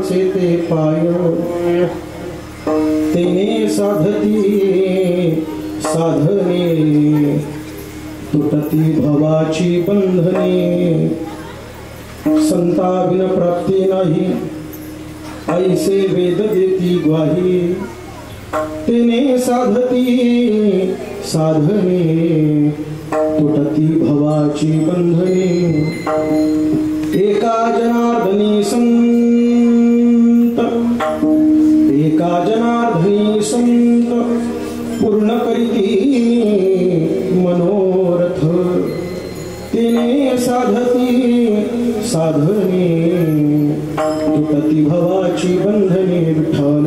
संतांचे ते पाय तेने साधती साधने तुटती भवाची बंधने संताविन प्राप्ती नाही ऐसे वेद देती ग्वाही तेने साधती साधने तुटती भवाची बंधने एका जनार्दनी संत पूर्ण करीती मनोरथ तेने साधती साधने तुटती भवाची बंधने विठ्ठल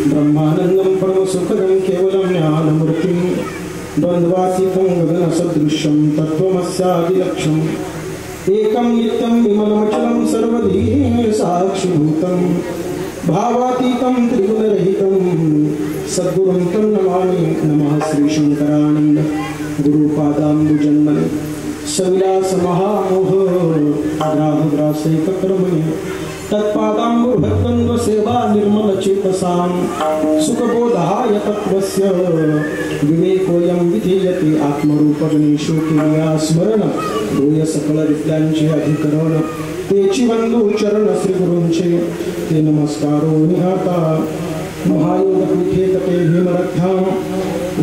ब्रह्मानंदं परम सुखदं केवलं ज्ञानमूर्तिं द्वन्द्वातीतं गगनसदृशं तत्त्वमस्यादिलक्ष्यम् एकं नित्यं विमलमचलं सर्वधी साक्षिभूतं भावातीतं त्रिगुणरहितं सद्गुरुं तं नमामि। नमः श्रीशंकरानंद गुरुपादाम्बुजन्मने सविलास महामोह ग्राहग्रासैककर्मणे तत्पादाम्बुभद्वन्द्व सेवा निर्मल चेतसां सुखबोधाय तत्त्वस्य विवेकोऽयं विधीयते आत्मरूपगणेशो केल्या स्मरण भूय सकल विद्यांचे अधिकरण तेची बंधू चरण श्री गुरूंचे ते नमस्कारो निहाता महायोग पीठे तटे भीमरथ्यां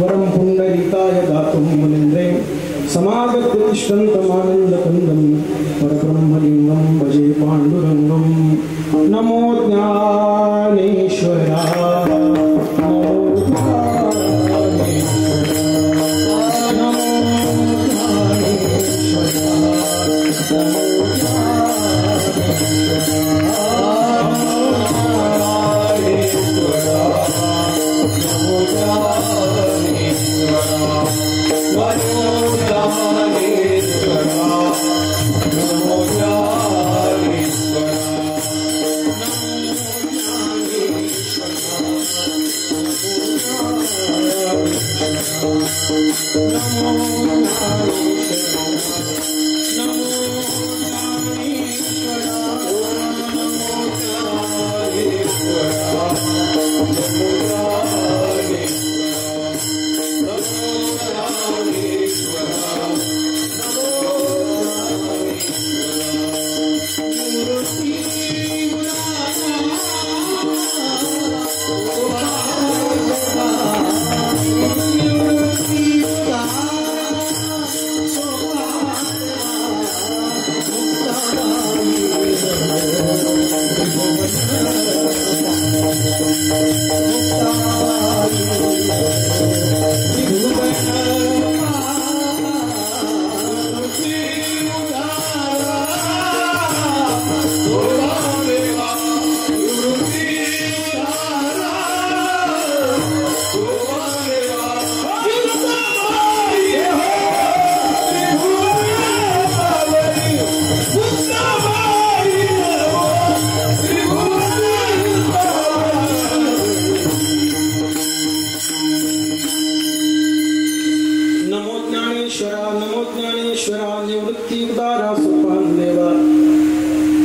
वरं पुंडरीकाय दातुं मुनीन्द्रे समागततिष्ठन्तमानन्दकन्दं परब्रह्मलिङ्गं भजे पाण्डुरङ्गं। नमो ज्ञानेश्वराय नमो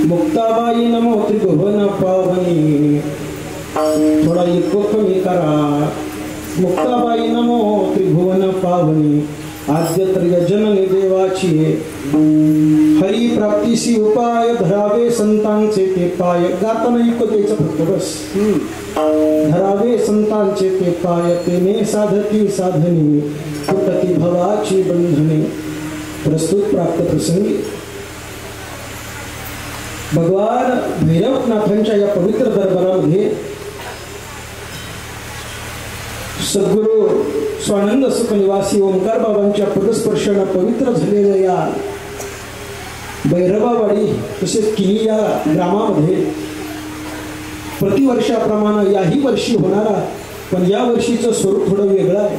मुक्ताबाई नमो त्रिभुवन पावनी थोड़ा इको कमी करा। मुक्ताबाई नमो त्रिभुवन पावनी आद्यत्र जननी देवाची हरी प्राप्तीसी उपाय धरावे संतांचे ते पाय गाताना इको द्यायचं फक्त बस। धरावे संतांचे ते पाय तेने साधती साधने तुटती भवाची बंधने. प्रस्तुत प्राप्त प्रसंगी भगवान भैरवनाथांच्या या पवित्र दरबारामध्ये सद्गुरु स्वानंद सुख निवासी ओंकार बाबांच्या पदस्पर्शाने पवित्र झालेल्या या भैरवावाडी तसेच किनी या ग्रामामध्ये प्रतिवर्षाप्रमाणे याही वर्षी होणारा, पण या वर्षीचं स्वरूप थोडं वेगळं आहे.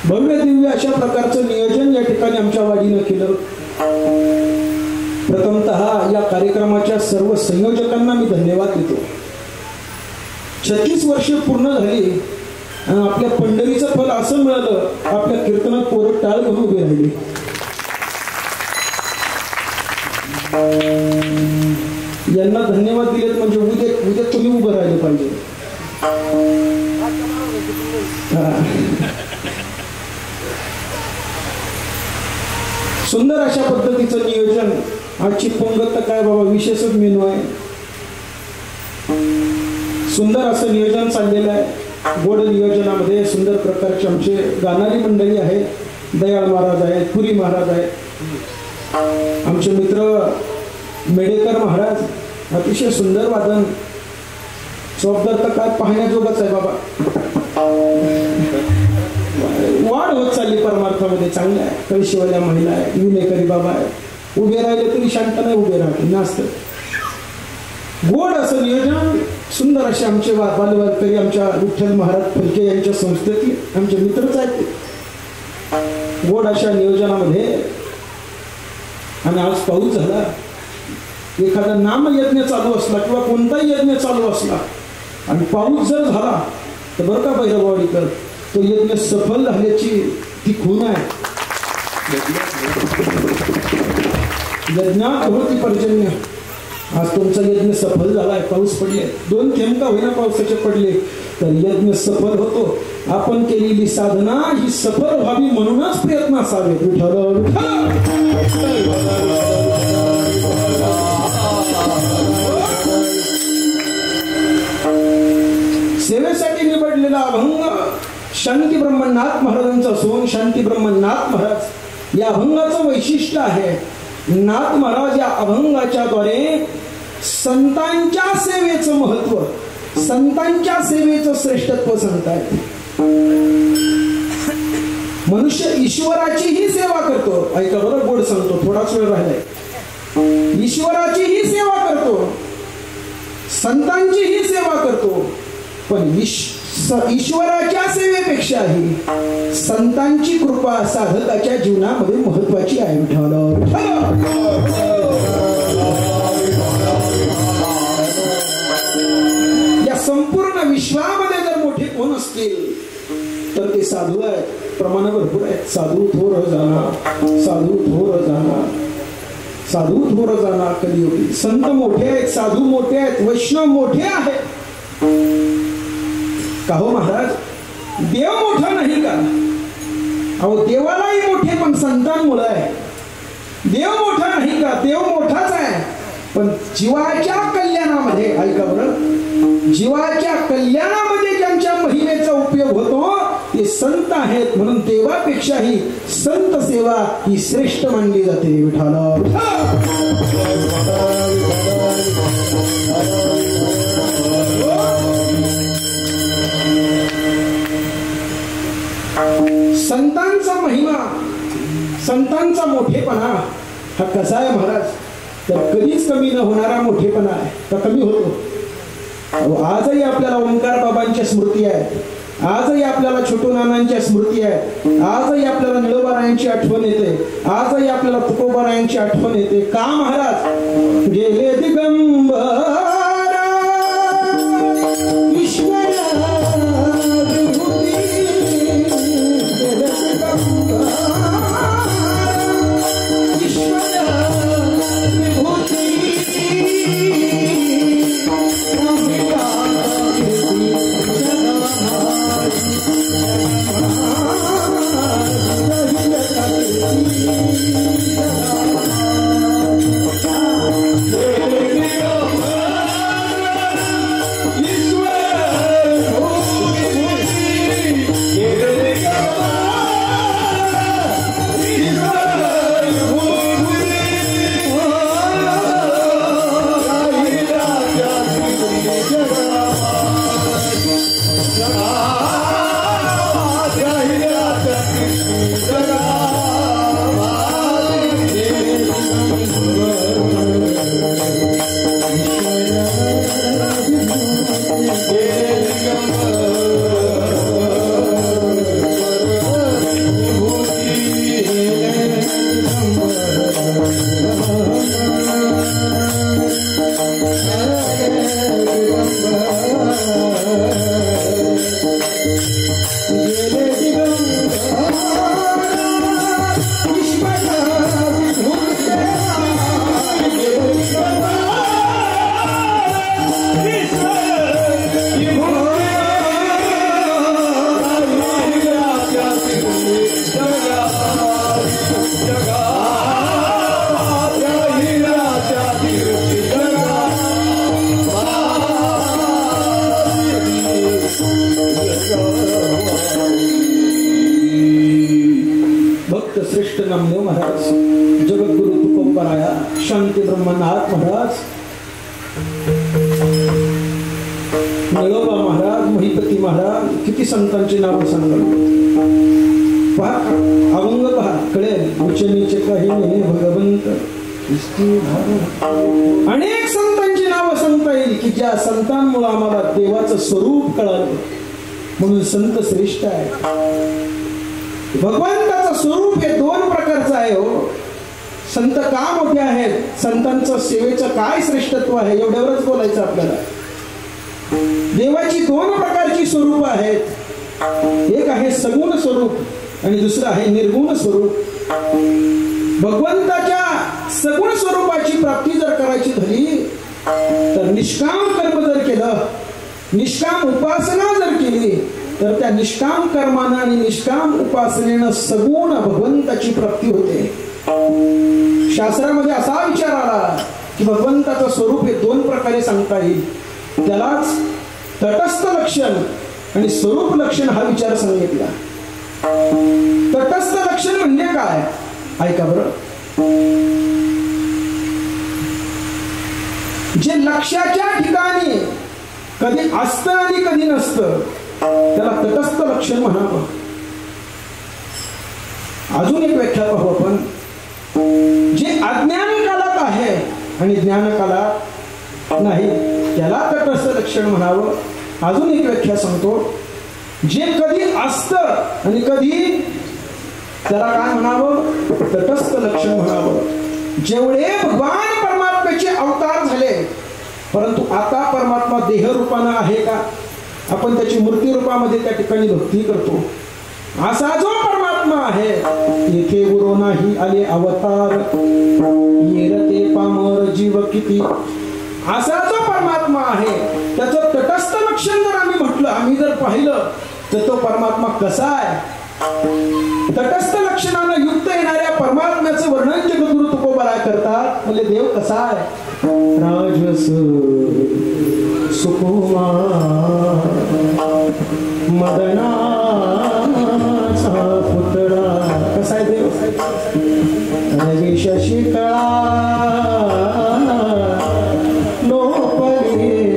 भव्य दिव्य अशा प्रकारचं नियोजन या ठिकाणी आमच्या वाडीनं केलं. प्रथमतः या कार्यक्रमाच्या सर्व संयोजकांना मी धन्यवाद देतो. 36 वर्ष पूर्ण झाली आणि आपल्या पंढरीचं फल असं मिळालं, आपल्या कीर्तनात पोरं टाळ घेऊन उभे राहिले. यांना धन्यवाद दिलेत म्हणजे उद्या तुम्ही उभं राहिले पाहिजे. सुंदर अशा पद्धतीचं नियोजन. आजची पंगत तर काय बाबा विशेषच मेनू आहे. सुंदर असं नियोजन चाललेलं आहे. गोड नियोजनामध्ये सुंदर प्रकारचे आमचे गाणारी मंडळी आहे. दयाळ महाराज आहेत, पुरी महाराज आहेत, आमचे मित्र मेडेकर महाराज. अतिशय सुंदर वादन. चौकदार तर काय पाहण्याजोगच आहे बाबा. वाढ होत चालली परमार्थामध्ये. चांगलं आहे. कळशीवाल्या महिला आहे, विनेकरी बाबा आहे. उभे राहिले तरी शांत नाही उभे राहते, नाचत. गोड असं नियोजन. सुंदर असे आमचे बालवारकरी आमच्या विठ्ठल महाराज फलके यांच्या संस्थेतले आमचे मित्रच आहेत. गोड अशा नियोजनामध्ये. आणि आज पाऊस झाला. एखादा नामयज्ञ चालू असला किंवा कोणताही यज्ञ चालू असला आणि पाऊस जर झाला तर बरं का भैरवाडीकर, तो यज्ञ सफल झाल्याची ती खूण आहे. यज्ञात होती पर्जन्य. आज तुमचा यज्ञ सफल झालाय. पाऊस पडले, 2 थेंब का होईना पावसाचे पडले तर यज्ञ सफल होतो. आपण केलेली साधना ही सफल व्हावी म्हणूनच प्रयत्न असावे. सेवेसाठी निवडलेला अभंग शांती ब्रह्मनाथ महाराजांचा असून शांती ब्रह्मनाथ महाराज या अभंगाचं वैशिष्ट्य आहे. नाथ महाराज या अभंगाच्या द्वारे संतांच्या सेवेचं महत्व, संतांच्या सेवेचं श्रेष्ठत्व सांगतायत. मनुष्य ईश्वराचीही सेवा करतो. ऐका बरं, गोड सांगतो, थोडाच वेळ राहिलाय. ईश्वराचीही सेवा करतो, संतांचीही सेवा करतो, पण ईश्वराच्या सेवेपेक्षाही संतांची कृपा साधकाच्या जीवनामध्ये महत्वाची आहे. या संपूर्ण विश्वामध्ये जर मोठे कोण असतील तर ते साधू आहेत. प्रमाण भरपूर आहेत. साधू थोर जाणार, साधू थोर जाणार, साधू थोर जाणार कलियुगी. संत मोठे आहेत, साधू मोठे आहेत, वैष्णव मोठे आहेत. का हो महाराज, देव मोठा नाही का? अहो देवालाही मोठे पण संतांमुळे आहे. देव मोठा नाही का? देव मोठाच आहे पण जीवाच्या कल्याणामध्ये. ऐका बरं, जीवाच्या कल्याणामध्ये ज्यांच्या महिमेचा उपयोग होतो ते संत आहेत. म्हणून देवापेक्षाही संत सेवा ही श्रेष्ठ मानली जाते. विठाला संतांचा महिमा, संतांचा मोठेपणा हा कसा आहे महाराज, तर कधीच कमी न होणारा मोठेपणा आहे. तर कमी होतो. आजही आपल्याला ओंकार बाबांच्या स्मृती आहे. आजही आपल्याला छोटू नानांच्या स्मृती आहे. आजही आपल्याला निळोबारायांची आठवण येते. आजही आपल्याला तुकोबारायांची आठवण येते. का महाराज? गेले दिगंबर Oh भक्त श्रेष्ठ नामदेव महाराज, जगद्गुरु तुकोबराया, शांती ब्रह्मनाथ महाराज, नळोबा महाराज, महिपती महाराज, किती संतांची नावं सांगावी. पहा अभंग पहा, कळेल उचनीचे काही नाही भगवंत. अनेक संतांची नावं सांगता येईल की ज्या संतांमुळे आम्हाला देवाचं स्वरूप कळालं, म्हणून संत श्रेष्ठ आहे. भगवंताचं स्वरूप हे दोन प्रकारचं आहे हो. संत का मोठे आहेत, संतांचं सेवेचं काय श्रेष्ठत्व आहे, एवढ्यावरच बोलायचं आपल्याला. देवाची दोन प्रकारची स्वरूप आहेत. एक आहे सगुण स्वरूप आणि दुसरं आहे निर्गुण स्वरूप. भगवंताच्या सगुण स्वरूपाची प्राप्ती जर करायची झाली तर निष्काम कर्म जर केलं, निष्काम उपासना जर केली तर त्या निष्काम कर्मानं आणि निष्काम उपासनेनं सगुण भगवंताची प्राप्ती होते. शास्त्रामध्ये असा विचार आला की भगवंताचं स्वरूप हे दोन प्रकारे सांगता येईल. त्यालाच तटस्थ लक्षण आणि स्वरूप लक्षण हा विचार सांगितला. तटस्थ लक्षण म्हणजे काय, ऐका बरं. जे लक्षाच्या ठिकाणी कधी असतं आणि कधी नसतं त्याला तटस्थ लक्षण म्हणावं. अजून एक व्याख्या पाहू आपण. जे अज्ञान कालात आहे आणि ज्ञान कालात नाही त्याला तटस्थ लक्षण म्हणावं. अजून एक व्याख्या सांगतो. जे कधी असतं आणि कधी, त्याला काय म्हणावं, तटस्थ लक्षण म्हणावं. जेवढे भगवान परमात्म्याचे अवतार झाले परंतु आता परमात्मा देह रूपानं आहे का, आपण त्याची मूर्ती रूपामध्ये त्या ठिकाणी भक्ती करतो. असा जो परमात्मा आहे येथे गुरु नाही आले अवतार, येरते पामर जीव किती, असा जो परमात्मा आहे त्याचं तटस्थ लक्षण जर आम्ही म्हटलं, आम्ही जर पाहिलं तर तो परमात्मा कसा आहे. तटस्थ लक्षणानं युक्त येणाऱ्या परमात्म्याचं वर्णन जगद्गुरु तुकोबराय करतात. म्हणजे देव कसा आहे, राजस सुकुमार मदनाचा पुतळा. कसा आहे देव, रवी शशिकळा लोपलेला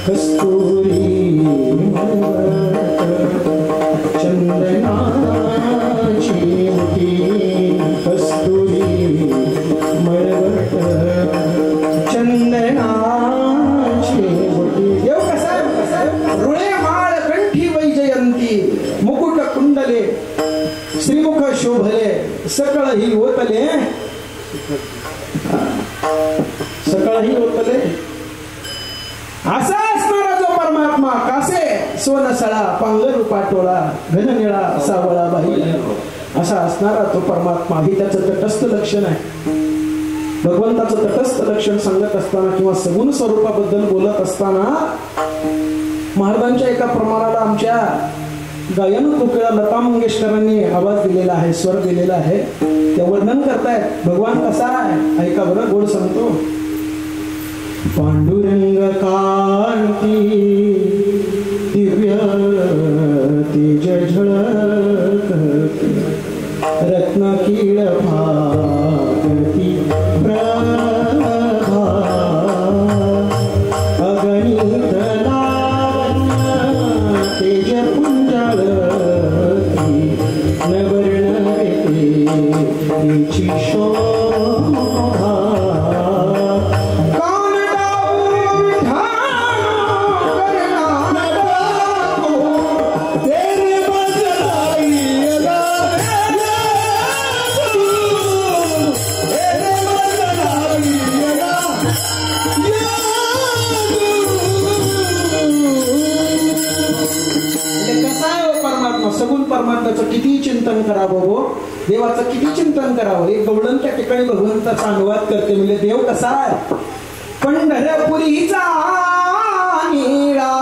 कस्तुरी चंदनाची मुठी, कस्तुरी मळवट चंदनाची मुठी. देव कसा आहे, रुळे माळ कंठी वैजयंती, मुकुट कुंडले श्रीमुख शोभले, सकळ ही ओतले, सकळ ही ओतले. असा असणारा जो परमात्मा, कासे सोनसळा पांगर पाटोळा घननिळा सावळा बाई, असा असणारा तो परमात्मा, ही त्याचं तटस्थ लक्षण आहे. भगवंताचं तटस्थ लक्षण सांगत असताना किंवा सगुण स्वरूपाबद्दल बोलत असताना महाराजांच्या एका प्रमाणाला आमच्या गायन कोकिळा लता मंगेशकरांनी आवाज दिलेला आहे, स्वर दिलेला आहे. ते वर्णन करतायत भगवान कसा आहे. ऐका बरं, गोड सांगतो. पांडुरंग कांती दिव्य तेज झळकती, रत्न कीळ भागती प्रभा, अगणित तेज पुंजाळती, नवर्ण तिची शोभा. सगुण परमात्म्याचं किती चिंतन करावं हो, देवाचं किती चिंतन करावं. एक गवळण त्या ठिकाणी भगवंताचा अनुवाद करते, म्हणजे देव कसा आहे. पंढरपुरीचा नीळा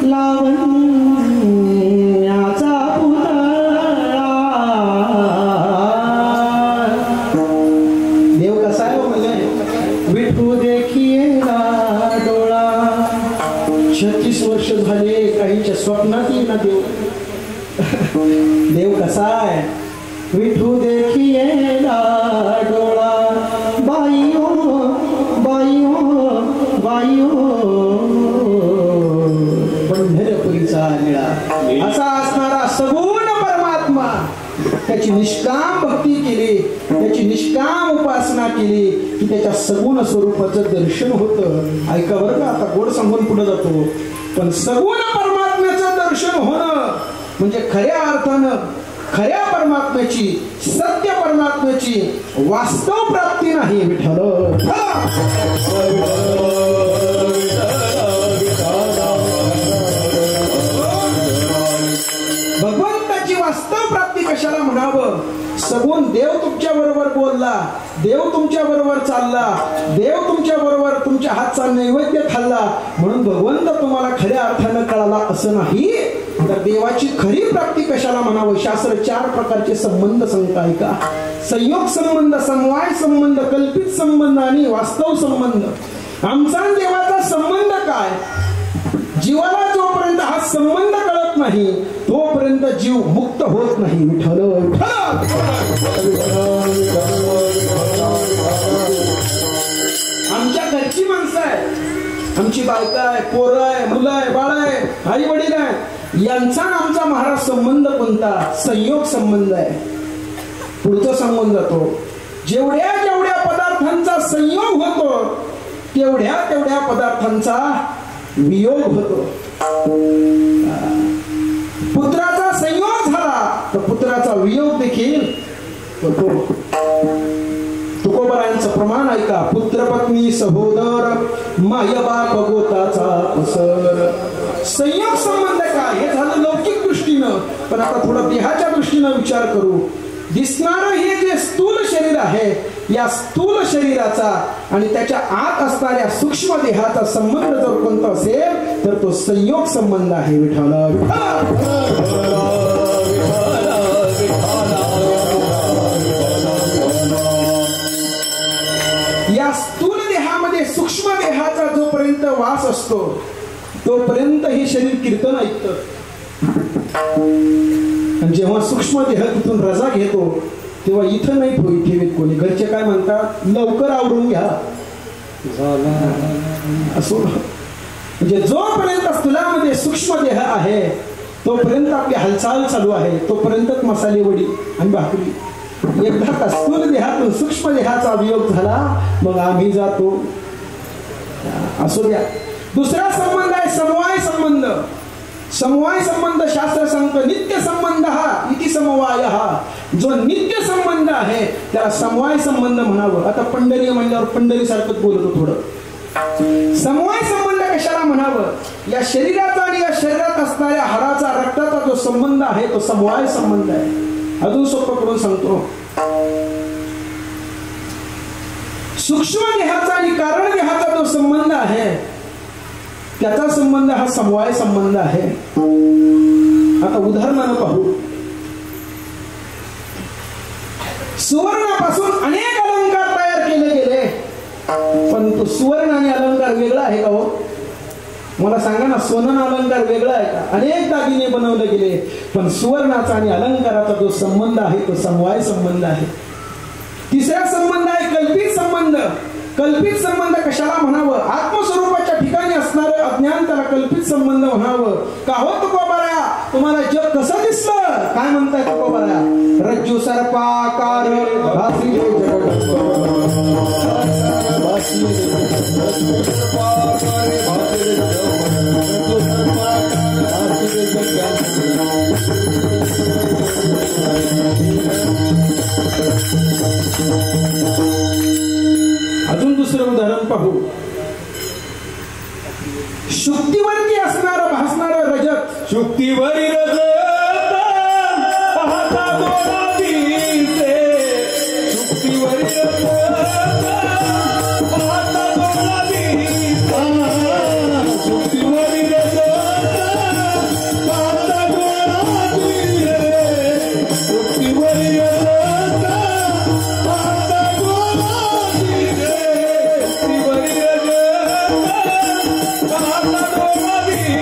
लावण्याचा पुतळा. देव कसा आहे म्हणजे विठू देखिए स्वप्नात येईना देव. देव कसा आहे? विठू देखिए डोळा बाईओ बाईओ बाईओ पंढरपुरीचा निळा असा असणारा सगुण परमात्मा. त्याची निष्काम भक्ती केली, त्याची निष्काम उपासना केली की त्याच्या सगुण स्वरूपाचं दर्शन होतं. ऐका बरं का, आता गोड सांगून पुढे जातो. पण सगुण परमात्म्याचं दर्शन होणं म्हणजे खऱ्या अर्थानं खऱ्या परमात्म्याची, सत्य परमात्म्याची वास्तव प्राप्ती नाही. विठ्ठल भगवंताची वास्तव प्राप्ती कशाला म्हणावं? सगुण देव तुमच्या बरोबर बोलला, देव तुमच्या बरोबर चालला, देव तुमच्या बरोबर तुमच्या हातचा नैवेद्य खाल्ला म्हणून भगवंत तुम्हाला खऱ्या अर्थानं कळाला असं नाही. तर देवाची खरी प्राप्ती कशाला म्हणावं? शास्त्र 4 प्रकारचे संबंध सांगताय का? संयोग संबंध, समवाय संबंध, कल्पित संबंध आणि वास्तव संबंध. आमचा देवाचा संबंध काय? जीवाला जोपर्यंत हा संबंध कळत नाही तोपर्यंत जीव मुक्त होत नाही. विठ्ठल आमच्या घरची माणसं आहे, आमची बायका आहे, पोरं आहे, मुलं आहे, बाळ आहे, आई वडील आहे, यांचा आमचा महाराज संबंध कोणता? संयोग संबंध आहे. पुढचं सांगून जातो, जेवढ्या जेवढ्या पदार्थांचा संयोग होतो तेवढ्या तेवढ्या पदार्थांचा वियोग होतो. पुत्राचा संयोग झाला तर पुत्राचा वियोग देखील होतो. तुकोबरायांचं प्रमाण ऐका. पुत्र पत्नी सहोदर माय बाप गोताचा असर. संयोग संबंध काय? हे झालं लौकिक दृष्टीनं. पण आता थोडं देहाच्या दृष्टीनं विचार करू. दिसणारं हे जे स्थूल शरीर आहे, या स्थूल शरीराचा आणि त्याच्या आत असणाऱ्या सूक्ष्म देहाचा संबंध जर कोणता असेल तर तो संयोग संबंध आहे. विठ्ठल या स्थूल देहामध्ये सूक्ष्म देहाचा जोपर्यंत वास असतो तोपर्यंत हे शरीर कीर्तन ऐकतं. आणि जेव्हा सूक्ष्म देह तिथून रजा घेतो तेव्हा इथं नाही ठेवीत कोणी. घरचे काय म्हणतात? लवकर आवरून घ्या असो. म्हणजे जोपर्यंत स्थूलामध्ये सूक्ष्म देह आहे तोपर्यंत आपली हालचाल चालू आहे, तोपर्यंतच मसाले वडी आणि भाकरी. एकदा का स्थूल देहातून सूक्ष्म देहाचा वियोग झाला मग आम्ही जातो. असू द्या. दुसरा संबंध आहे समवाय संबंध. समवाय संबंध शास्त्र सांगतं नित्य संबंध हा इति समवाय हा. जो नित्य संबंध आहे त्याला समवाय संबंध म्हणावं. आता पंढरी म्हणल्यावर पंढरी सारखंच बोलतो थोडं. समवाय संबंध कशाला म्हणावं? या शरीराचा आणि या शरीरात असणाऱ्या हाडाचा रक्ताचा जो संबंध आहे तो समवाय संबंध आहे. अजून सोपं करून सांगतो. सूक्ष्म देहाचा आणि कारण देहाचा जो संबंध आहे त्याचा संबंध हा समवाय संबंध आहे. आता उदाहरणानं पाहू. सुवर्णापासून अनेक अलंकार तयार केले गेले पण तो सुवर्ण आणि अलंकार वेगळा आहे का हो? मला सांगा ना, सोनं अलंकार वेगळा आहे का? अनेक दागिने बनवले गेले पण सुवर्णाचा आणि अलंकाराचा जो संबंध आहे तो समवाय संबंध आहे. तिसरा संबंध आहे कल्पित संबंध. कल्पित संबंध कशाला म्हणावं? आत्मस्वरूपाच्या ठिकाणी असणारं अज्ञान त्याला कल्पित संबंध म्हणावं. का हो तुकोबाराया, तुम्हाला जग कसं दिसलं? काय म्हणताय तुकोबाराया? रज्जू सर्पाकार भासी अजून दुसरं उदाहरण पाहू. शुक्तीवरती असणारं भासणारं रजत. शुक्तीवरी रजत पाहता डोळा दिसे. शुक्तीवरी रजत पाहता डोळा दिसे. शुक्तीवरी रजत पाहता डोळा दिसे. शुक्तीवरी रजत पाहता डोळा दिसे. शुक्तीवरी रजत पाहता डोळा दिसे.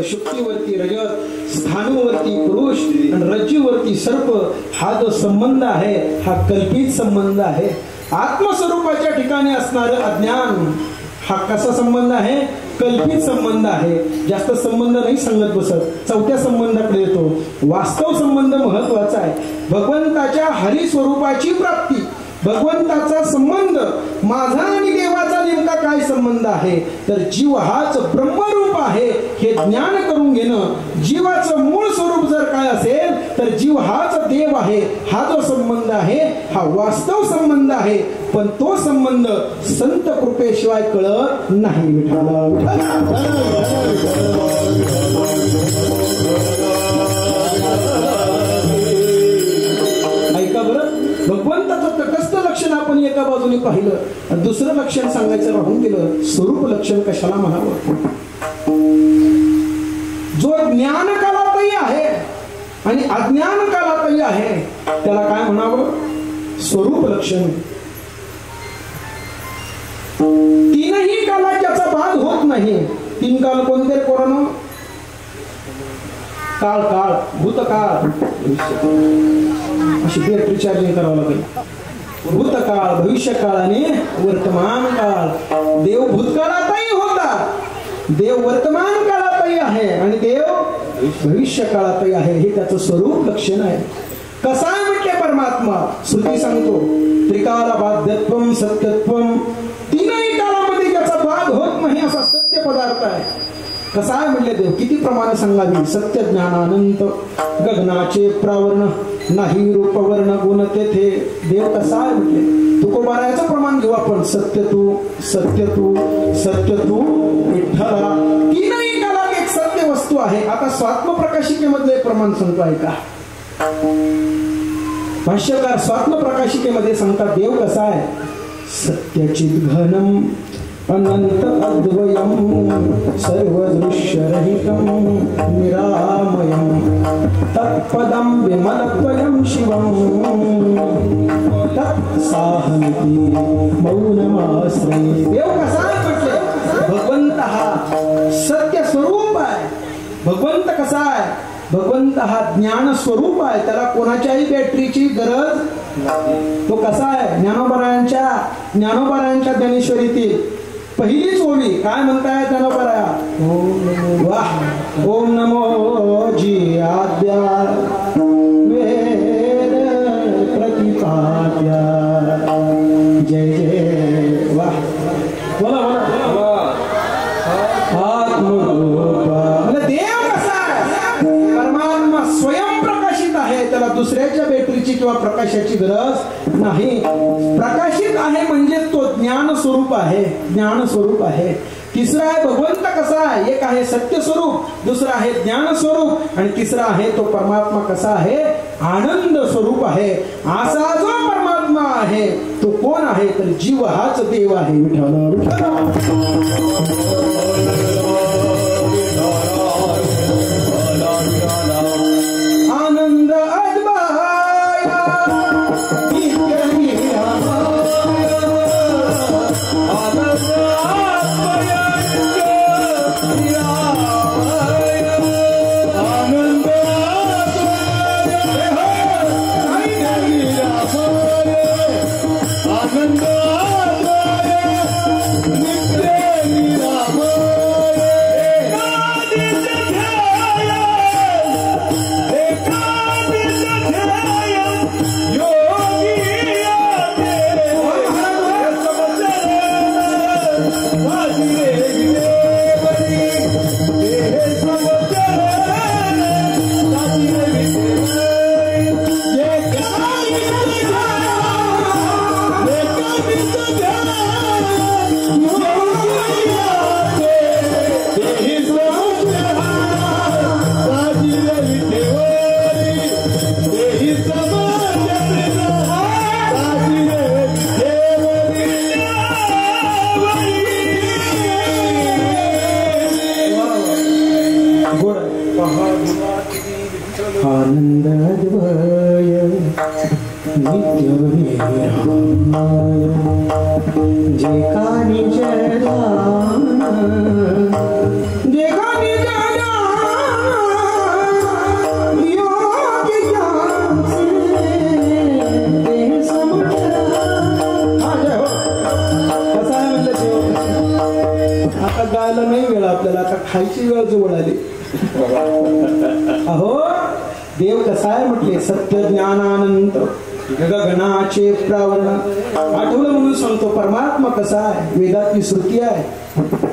शुक्तीवरती रजत, स्थानूवरती पुरुष आणि रज्जूवरती सर्प हा जो संबंध आहे हा कल्पित संबंध आहे. आत्मस्वरूपाच्या ठिकाणी असणारं अज्ञान हा कसा संबंध आहे? कल्पित संबंध आहे. जास्त संबंध नाही सांगत बसत, चौथ्या संबंधाकडे येतो. वास्तव संबंध महत्वाचा आहे. भगवंताच्या हरिस्वरूपाची प्राप्ती, भगवंताचा संबंध, माझा आणि देवाचा नेमका काय संबंध आहे? तर जीव हाच ब्रह्मरूप आहे हे ज्ञान करून घेणं. जीवाचं मूळ स्वरूप जर काय असेल तर जीव हाच देव आहे. हा जो संबंध आहे हा वास्तव संबंध आहे. पण तो संबंध संत कृपेशिवाय कळत नाही. ऐका बरं, भगवंताचं तटस्थ लक्षण आपण एका बाजूने पाहिलं, दुसरं लक्षण सांगायचं राहून गेलं. स्वरूप लक्षण कशाला म्हणावं? जो ज्ञान कालातही आहे आणि अज्ञान कालातही आहे त्याला काय म्हणावं? स्वरूप लक्षण. तीनही कालात ज्याचा भाग होत नाही. तीन काल कोणते कोरोना? काळ, काळ, भूतकाळ, अशी बॅटरी चार्जिंग करावं लागेल. भूतकाळ, भविष्यकाळ आणि वर्तमान काळ. देव भूतकाळातही होता, देव वर्तमान काळातही आहे आणि देव भविष्य काळातही आहे. हे त्याचं स्वरूप लक्षण आहे. कसा आहे म्हटले परमात्मा? श्रुती सांगतो त्रिकाल बाध्यत्वम सत्यत्वम. तीनही काळामध्ये ज्याचा भाग होत नाही असा सत्य पदार्थ आहे. कसा आहे म्हटले देव? किती प्रमाणे सांगावी? सत्य ज्ञान अनंत, गगनाचे प्रावर्ण, नाही रूपवर्ण गुण तेथे. देव कसा आहे म्हटले? तुकोबारायचं प्रमाण घेऊ आपण. सत्य तू, सत्य तू, सत्य तू विठ्ठला. तीनही काळात एक सत्य वस्तू आहे. आता स्वात्मप्रकाशिकेमध्ये प्रमाण सांगतो आहे का? भाष्यकार स्वात्मप्रकाशिकेमध्ये सांगतात देव कसा आहे? सत्यचित घनम अनंत अद्वयम सर्वदृश्यरहितं निरामयं तत्पदं विमलत्वयं शिवं तत्साहन्ति मौनमाश्रये. देव कसा आहे म्हटले? भगवंत हा सत्य स्वरूप आहे. भगवंत कसा आहे? भगवंत हा ज्ञान स्वरूप आहे. त्याला कोणाच्याही बॅटरीची गरज. तो कसा आहे? ज्ञानोबरायांच्या ज्ञानेश्वरीतील पहिलीच ओळी काय म्हणताय ज्ञानोबराया? वाह, ओम नमो जी आद्या वेद प्रतिपाद्या जय जय. वाह, बोला बोला. आत्मरूपा म्हणजे देव कसा आहे? परमात्मा स्वयं प्रकाशित आहे. त्याला दुसऱ्याच्या बॅटरीची किंवा प्रकाशाची गरज नाही. प्रकाशित आहे म्हणजे तो ज्ञान स्वरूप आहे. ज्ञान स्वरूप आहे. तिसरा आहे भगवंत कसा आहे? एक आहे सत्य स्वरूप, दुसरा आहे ज्ञान स्वरूप आणि तिसरा आहे तो परमात्मा कसा आहे? आनंद स्वरूप आहे. असा जो परमात्मा आहे तो कोण आहे? तर जीव हाच देव आहे. आनंद नित्य निरामय जे का निज दान जे का निज दान योग्य ज्ञान से देह समर्पण। हा जय हो। कसा आहे म्हणलं देव? आता गायला नाही वेळ आपल्याला, आता खायची वेळ जवळ आली। अहो देव कसा आहे म्हटले? सत्य ज्ञानानंत गगनाचे प्रावरण। आठवलं म्हणून सांगतो परमात्मा कसा आहे? वेदातली श्रुती आहे,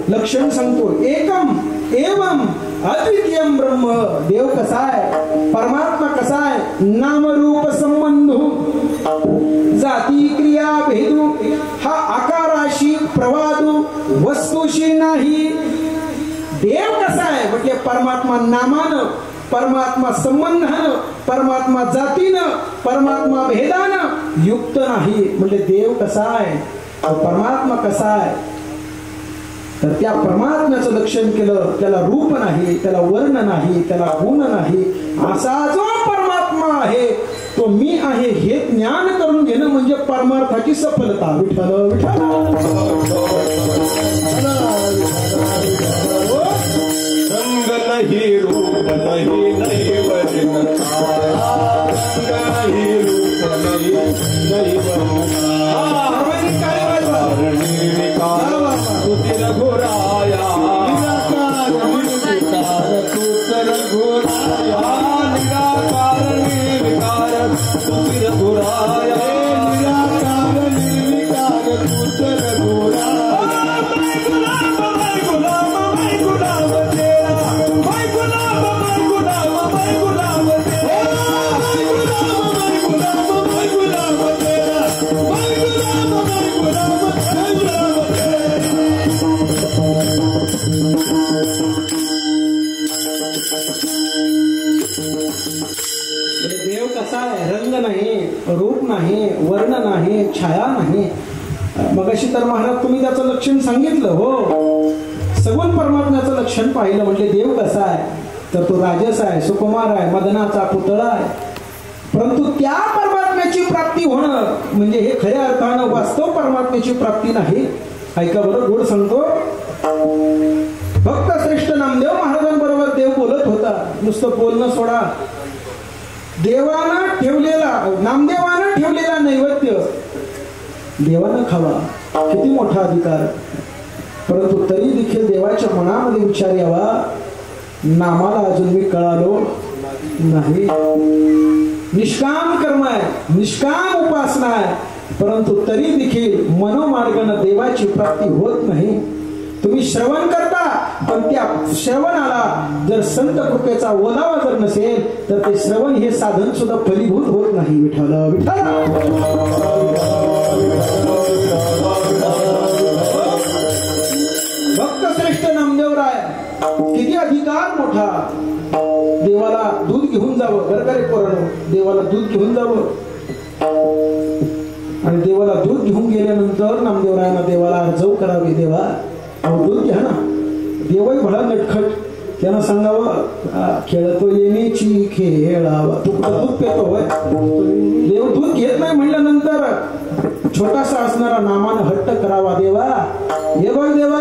लक्षण सांगतो एकम एवम अद्वितीयम ब्रह्म। देव कसा आहे? परमात्मा कसा आहे? नामरूप संबंधू जाती क्रिया भेदू हा आकाराशी प्रवादू वस्तूशी नाही। देव कसा आहे म्हटले? परमात्मा नामानं, परमात्मा संबंधानं, परमात्मा जातीनं, परमात्मा भेदानं युक्त नाही। म्हणजे देव कसा आहे? परमात्मा कसा आहे? तर त्या परमात्म्याचं लक्षण केलं, त्याला रूप नाही, त्याला वर्ण नाही, त्याला गुण नाही, असा जो परमात्मा आहे तो मी आहे हे ज्ञान करून घेणं म्हणजे परमार्थाची सफलता। विठ्ठल विठ्ठल रंग नहीं रूप नहीं नहीं वर्ण नहीं रूप नहीं नहीं वर्ण रघुराया निराकार निर्विकार तुझ रघुराया निराकार निर्विकार तुझ रघुराया। देव कसा आहे? रंग नाही, रूप नाही, वर्ण नाही, छाया नाही। मगाशी तर महाराज तुम्ही त्याचं लक्षण सांगितलं हो। सगुण परमात्म्याचं लक्षण पाहिलं म्हणजे देव कसा आहे? तर तो राजस आहे, सुकुमार आहे, मदनाचा पुतळा आहे। परंतु त्या परमात्म्याची प्राप्ती होणं म्हणजे हे खऱ्या अर्थानं वास्तव परमात्म्याची प्राप्ती नाही। ऐका बरं, गोड सांगतो। भक्त श्रेष्ठ नामदेव महाराजांबरोबर देव बोलत होता। नुसतं बोलणं सोडा, देवानं ठेवलेला, नामदेवानं ठेवलेला नैवेद्य देवानं खावा, किती मोठा अधिकार। परंतु तरी देखील देवाच्या मनामध्ये विचार यावा, नामाला अजून मी कळालो नाही। निष्काम कर्म आहे, निष्काम उपासना आहे, परंतु तरी देखील मनोमार्गानं देवाची प्राप्ती होत नाही। तुम्ही श्रवण करता, पण त्या श्रवणाला जर संत कृपेचा ओलावा जर नसेल तर ते श्रवण हे साधन सुद्धा फलीभूत होत नाही। विठ्ठल विठ्ठल भक्त श्रेष्ठ नामदेवराय किती अधिकार मोठा। देवाला दूध घेऊन जावं, बरं का रे पोरांनो, देवाला दूध घेऊन जावं। आणि देवाला दूध घेऊन गेल्यानंतर नामदेवरायांना देवाला अर्जव करावी, देवा अहो दूध घ्या ना। देवही भला नटखट, त्यांना सांगावं खेळतो येण्याची खेळावा, तू कुठं दूध पेतो होय? देव दूध घेत नाही म्हणल्यानंतर छोटासा असणारा नामानं हट्ट करावा, देवा हे बघ देवा,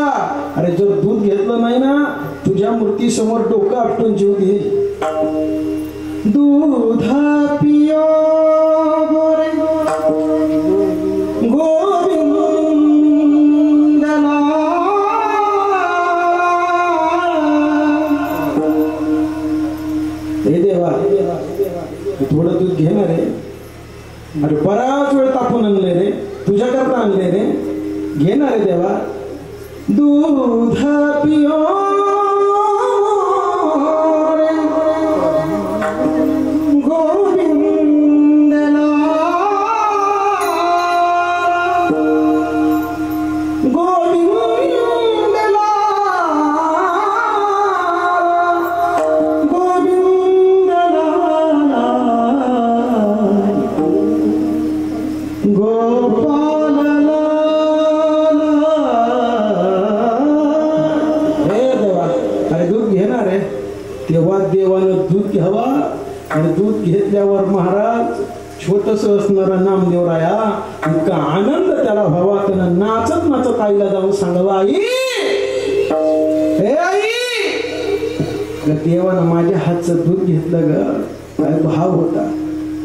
अरे जर दूध घेतलं नाही ना तुझ्या मूर्ती समोर डोकं आपटून जीव देईल। दूधा पियो गोरे थोडं दूध घेणार रे, अरे बराच वेळ तापून आणले रे, तुझ्या करता आणले रे, घेणार रे देवा। दूध पियो रे गोविंदला गोविंदला गोपाल हे छोटस असणारा नामदेवराया इतका आनंद त्याला व्हावा, त्यानं नाचत नाचत आईला जाऊन सांगावं, आई हे आई, देवानं माझ्या हातचं दूध घेतलं ग. काय भाव होता,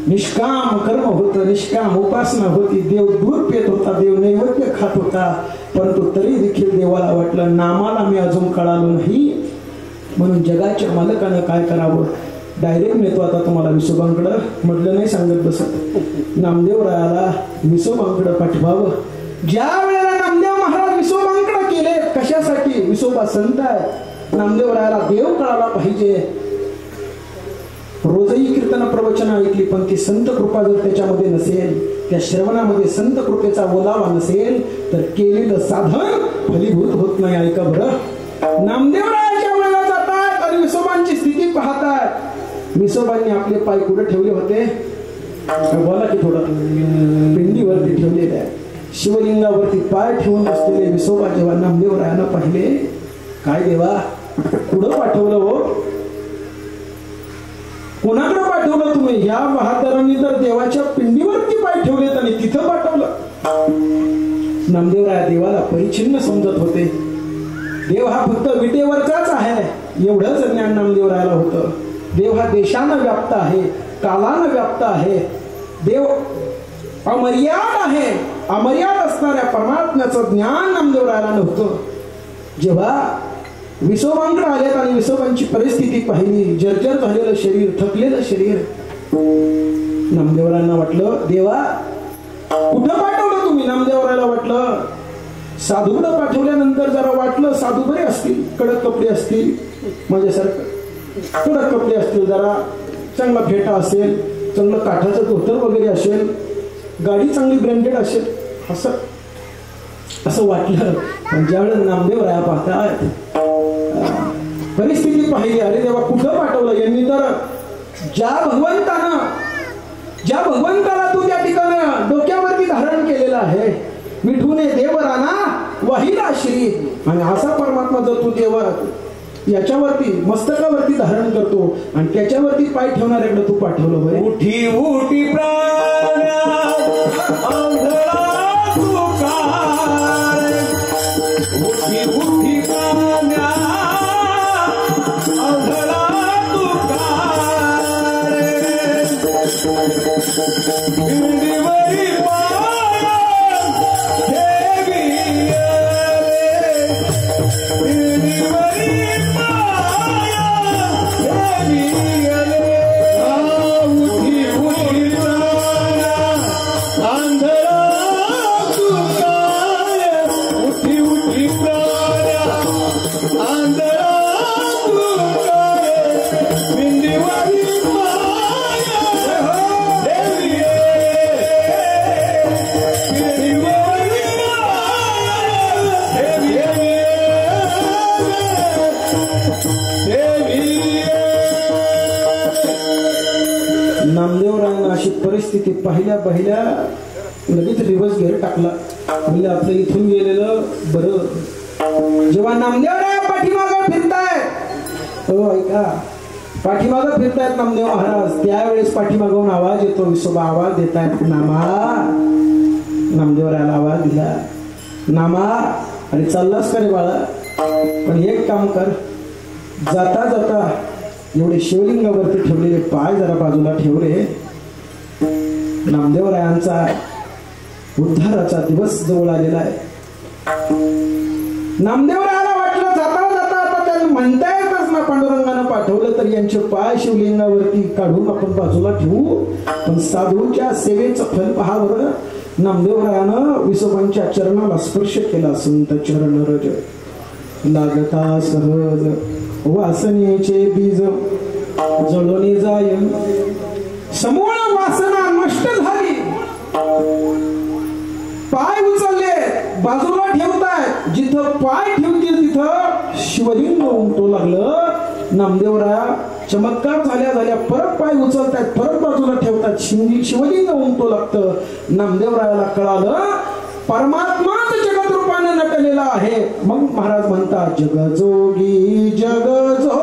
निष्काम कर्म होतं, निष्काम उपासना होती. देव दूध पित होता, देव नैवेद्य खात होता, परंतु तरी देखील देवाला वाटलं नामाला मी अजून कळालो नाही. म्हणून जगाच्या मालकानं काय करावं, डायरेक्ट नेतो आता तुम्हाला विसोबांकडं. म्हटलं नाही सांगत बसत, नामदेवरायाला विसोबांकडं पाठवावं. ज्या वेळेला नामदेव महाराज विसोबांकडं केले, कशासाठी, विसोबा संत आहे, नामदेवरायाला देव कळाला पाहिजे. रोजही कीर्तन प्रवचन ऐकली, पण ती संत कृपा जर त्याच्यामध्ये नसेल, त्या श्रवणामध्ये संत कृपेचा ओलावा नसेल, तर केलेलं साधन फलीभूत होत नाही. ऐका बरं, नामदेवरायाच्या वेळेला जातात आणि विसोबांची स्थिती पाहतात. विसोबांनी आपले पाय कुठे ठेवले होते, बोला की थोडं, पिंडीवरती ठेवलेले आहे. शिवलिंगावरती पाय ठेवून असलेले विसोबा जेव्हा नामदेवरायानं पाहिले, काय देवा कुठं पाठवलं हो, कोणाकडे पाठवलं तुम्ही? या बहादरांनी तर देवाच्या पिंडीवरती पाय ठेवलेत आणि तिथं पाठवलं. नामदेवराया देवाला परिच्छिन्न समजत होते. देव हा फक्त विटेवरचाच आहे एवढंच ज्ञान नामदेवरायाला होतं. देव हा देशानं व्याप्त आहे, कालानं व्याप्त आहे. देव अमर्याद आहे. अमर्याद असणाऱ्या परमात्म्याचं ज्ञान नामदेवरायाला नव्हतं. जेव्हा विसोबांकडे आलेत आणि विसोबांची परिस्थिती पाहिली, जर्जर झालेलं शरीर, थकलेलं शरीर, नामदेवरायांना वाटलं, देवा कुठं पाठवलं तुम्ही? नामदेवरायाला वाटलं साधूकडं पाठवल्यानंतर जरा वाटलं साधू बरे असतील, कडक कपडे असतील, माझ्यासारखं कडक कपडे असतील, जरा चांगला फेटा असेल, चांगलं काठाचं धोतर वगैरे असेल, गाडी चांगली ब्रँडेड असेल, असं वाटलं. पण ज्यावेळेस नामदेवराया पाहतात, परिस्थिती पाहिली, अरे देवा कुठं पाठवलं यांनी? तर ज्या भगवंताला तू त्या ठिकाणी डोक्यावरती धारण केलेला आहे, मिठूने देवराना वाहिला श्री, आणि असा परमात्मा जर तू देव याच्यावरती मस्तकावरती धारण करतो आणि त्याच्यावरती पाय ठेवणाऱ्याकडे तू पाठवलं होय. उठी उठी प्राण्या अंधळा तुकार, उठी उठी प्राण्या अंधळा तुकार, पिंडीवरी पाया देवी रे, पिंडीवरी पाया देवी रे. उठी उठी प्राण्या अंधळा तुकार, उठी उठी प्राण्या अंधळा तुकार, पिंडीवरी पाया देवी रे, पिंडीवरी पाया देवी रे, देवी रे. नामदेवरायांना अशी परिस्थिती पाहिल्या लगेच रिव्हर्स गेअर टाकला. म्हणजे आपलं इथून गेलेलं बरं. जेव्हा नामदेवराया पाठीमागं फिरतायत, हो ऐका, पाठीमागं फिरतायत नामदेव महाराज, त्यावेळेस पाठीमागून आवाज येतो, विसोबा आवाज देतायत, नामा. नामदेवरायाला आवाज दिला, नामा अरे चाललास का रे बाळा? पण एक काम कर, जाता जाता एवढे शिवलिंगावरती ठेवलेले पाय जरा बाजूला ठेव रे. नामदेवरायांचा उद्धाराचा दिवस जवळ आलेला आहे. नामदेवरायाला वाटलं जाता जाता आता त्यांना म्हणता येतच ना, पांडुरंगानं पाठवलं तर यांचे पाय शिवलिंगावरती काढून आपण बाजूला ठेवू. पण साधूच्या सेवेचं फल पहावर नामदेवरायानं विसोबांच्या चरणाला स्पर्श केला. संत चरण रज लागता सहज वासनेचे बीज जळून जाय, समूळ वासना नष्ट झाली. पाय उचलले बाजूला ठेवताय, जिथं पाय ठेवतील तिथं शिवलिंग उमटू लागलं. नामदेवराया चमत्कार झाल्या परत पाय उचलतायत, परत बाजूला ठेवतात, शिवलिंग उमटू लागतं. नामदेवरायाला कळालं परमात्माच जगत रूपाने नटलेला आहे. मग महाराज म्हणतात, जगजोगी जगजोगी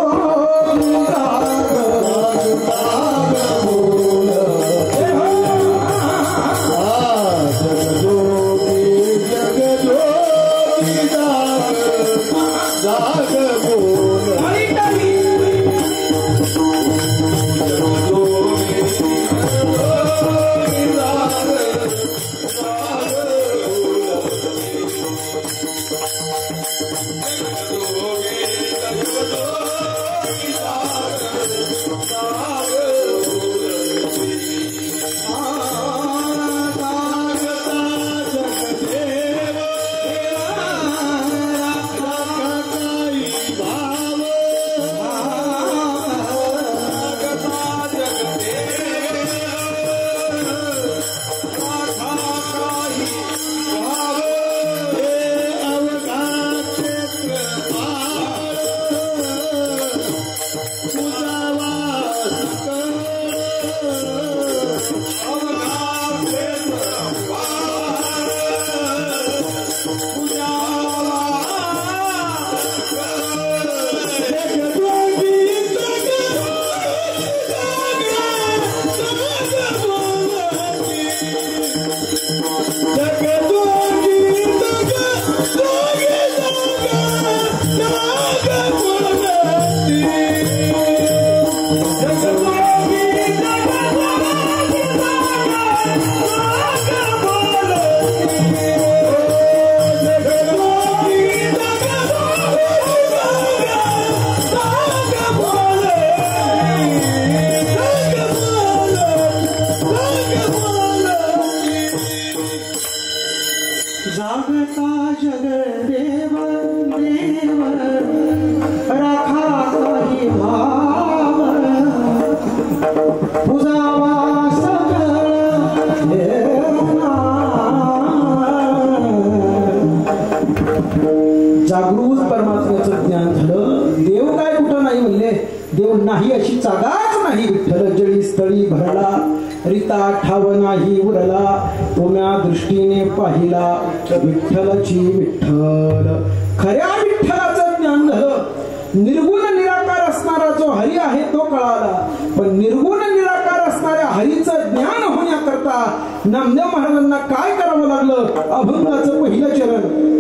का जगदेव देव राखा काही भाव तुझावा जागृत परमात्म्याचं ज्ञान झालं. देव काय कुठं नाही म्हणले, देव नाही अशी जागाच नाही. विठ्ठल जळी स्थळी भरला रिता ठाव नाही उरला तुम्या दृष्टीने पाहिला विठ्ठलची विठ्ठल. खऱ्या विठ्ठलाचं ज्ञान झालं. निर्गुण निराकार असणारा जो हरी आहे तो कळाला. पण निर्गुण निराकार असणाऱ्या हरीचं ज्ञान होण्याकरता नामदेव महाराजांना काय करावं लागलं? अभंगाचं पहिलं चरण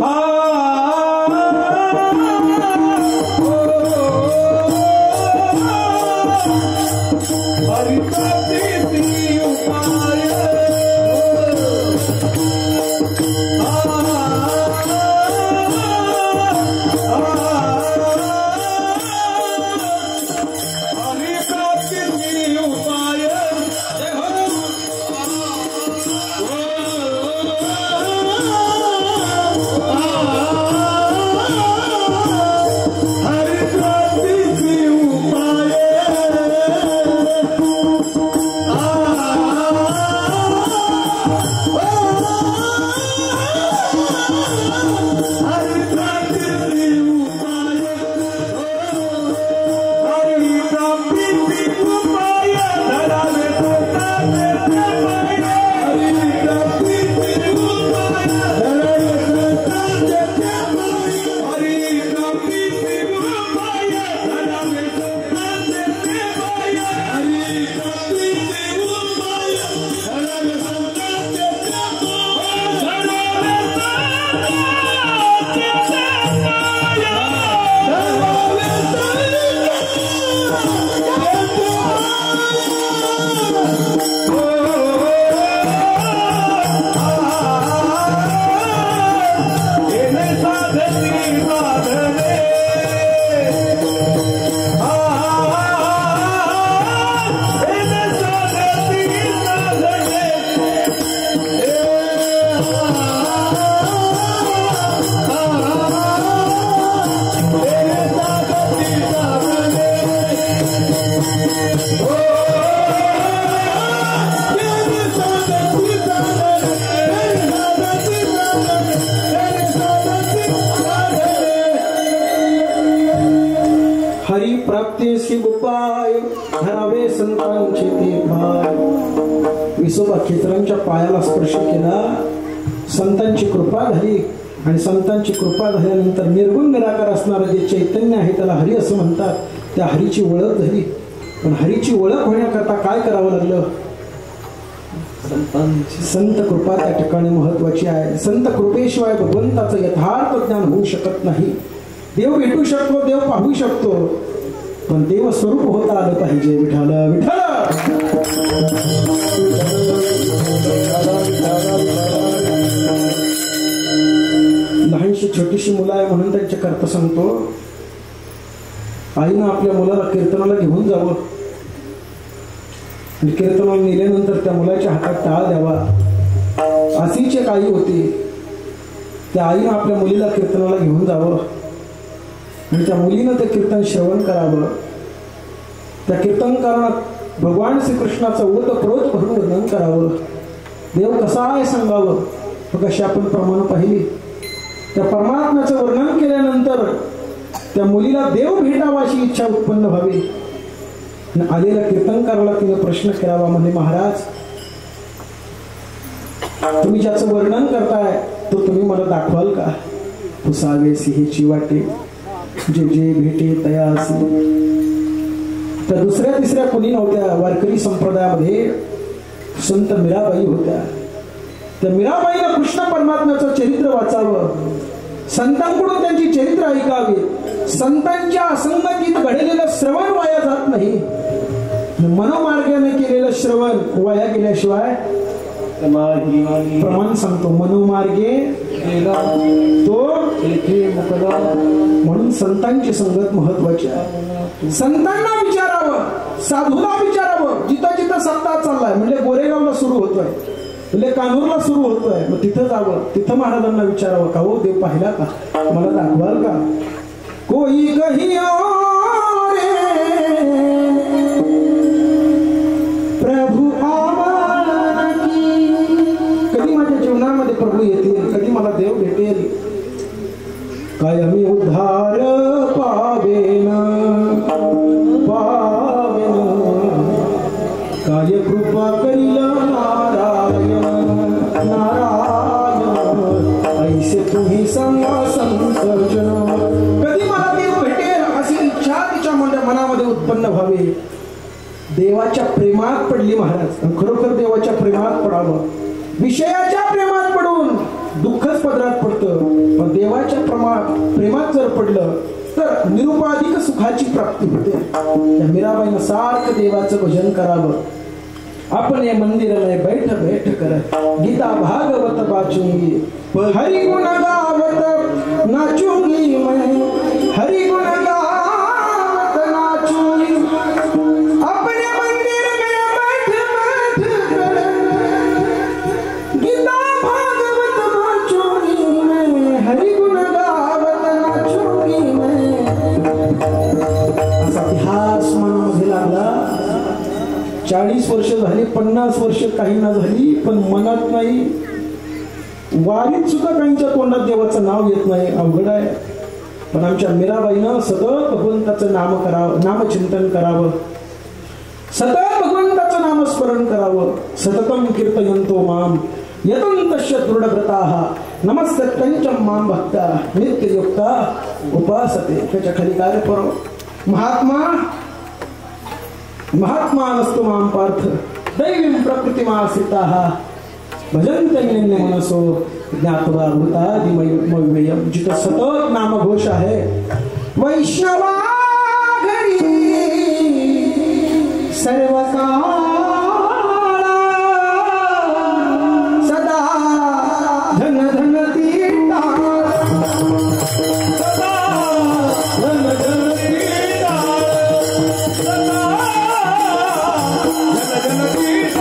विसोबा खेचरांच्या पायाला स्पर्श केला. संतांची कृपा झाली आणि संतांची कृपा झाल्यानंतर निर्गुण निराकार असणारं जे चैतन्य आहे त्याला हरी असं म्हणतात. त्या हरीची ओळख झाली. पण हरीची ओळख होण्याकरता काय करावं लागलं? संत कृपा त्या ठिकाणी महत्वाची आहे. संत कृपेशिवाय भगवंताचं यथार्थ ज्ञान होऊ शकत नाही. देव भेटू शकतो, देव पाहू शकतो, पण देव स्वरूप होता आलं पाहिजे. विठ्ठल विठ्ठल लहानशी छोटीशी मुलं आहे म्हणून त्यांच्या करता सांगतो. आईनं आपल्या मुलाला कीर्तनाला घेऊन जावं आणि कीर्तनाला नेल्यानंतर त्या मुलाच्या हातात टाळ द्यावा. अशीच एक आई होती. त्या आईनं आपल्या मुलीला कीर्तनाला घेऊन जावं आणि त्या मुलीनं ते कीर्तन श्रवण करावं. त्या कीर्तनकारात भगवान श्रीकृष्णाचं ओतप्रोत भरून वर्णन करावं. देव कसा आहे सांगावं. कशी आपण प्रमाण पाहिली. त्या परमात्म्याचं वर्णन केल्यानंतर त्या मुलीला देव भेटावा अशी इच्छा उत्पन्न व्हावी. आलेल्या कीर्तनकाराला तिने प्रश्न करावा म्हणे, महाराज तुम्ही ज्याचं वर्णन करताय तो तुम्ही मला दाखवाल का? पुसावे सिंहेची वाटे जे जे भेटे तयासी. त्या दुसऱ्या तिसऱ्या कोणी नव्हत्या. वारकरी संप्रदायामध्ये संत मीराबाई होत्या. त्या मीराबाईला कृष्ण परमात्म्याचं चरित्र वाचावं, संतांकडून त्यांची चरित्र ऐकावी. संतांच्या असंगतीत घडलेलं श्रवण वाया जात नाही. मनोमार्गाने केलेलं श्रवण वाया गेल्याशिवाय प्रमाण सांगतो. मनोमार्गे तो म्हणून संतांची संगत महत्वाची आहे. संतांना विचारावं, साधूला विचारावं. जिथं जिथं सत्ता चाललाय म्हणजे गोरेगावला सुरू होतोय म्हणजे कानूरला सुरू होतोय, मग तिथं जावं, तिथं महाराजांना विचारावं का हो देव पाहिला का, मला दाखवाल का. कोई कही प्रभू आवा की, कधी माझ्या जीवनामध्ये प्रभू येतील, कधी मला देव भेटेल. काय आम्ही उद्धार पावेन पावेन, काय कृपा करील नारायण नारायण, ऐसे तुम्ही सांगा संतजन. कधी मला देव भेटेल अशी इच्छा तिच्या मनामध्ये उत्पन्न व्हावी. देवाच्या प्रेमात पडली महाराज, खरोखर देवाच्या प्रेमात पडावं. विषयाच्या प्रेमात पडून दुःखच पदरात पडतं, पण देवाच्या प्रेमात जर पडलं तर निरुपाधिक सुखाची प्राप्ती होते. त्या मीराबाईनं सारखं देवाचं भजन करावं. आपण या मंदिराला बैठ बैठ करत गीता भागवत वाचूंगी, हरि गुण गावत नाचूंगी मैं, हरि गुण गावत नाचूंगी. अपने मंदिर में बैठ बैठ कर गीता भागवत वाचूंगी मैं, हरि गुण गावत नाचूंगी मैं. असा इतिहास मनामध्ये लागला. 40 वर्ष झाली, 50 वर्ष काहींना झाली, पण मनात नाही. वारीत सुद्धा काहींच्या तोंडात देवाचं नाव येत नाही, अवघड आहे. पण आमच्या मीराबाईनं सतत भगवंताचं नाम करावं, नामचिंतन करावं, सतत भगवंताचं नामस्मरण करावं. सततम कीर्तयन्तो माम यतन्तश्च दृढव्रताः, नमस्तत्यंच माम भक्ता नित्ययुक्ता उपासते. त्याच्या खाली काय करो, महात्मा नस्तु मां पार्थ दैवीं प्रकृतिमाश्रिताः, भजन्ते मनसो ज्ञात्वा भूतादिमव्ययम्. जिथं सतत नामघोष आहे. वैष्णवा घरी सर्वकाळ सदा धन धन तीर्थाळ, सदा धन धन तीर्थाळ, सदा धन धन तीर्थाळ.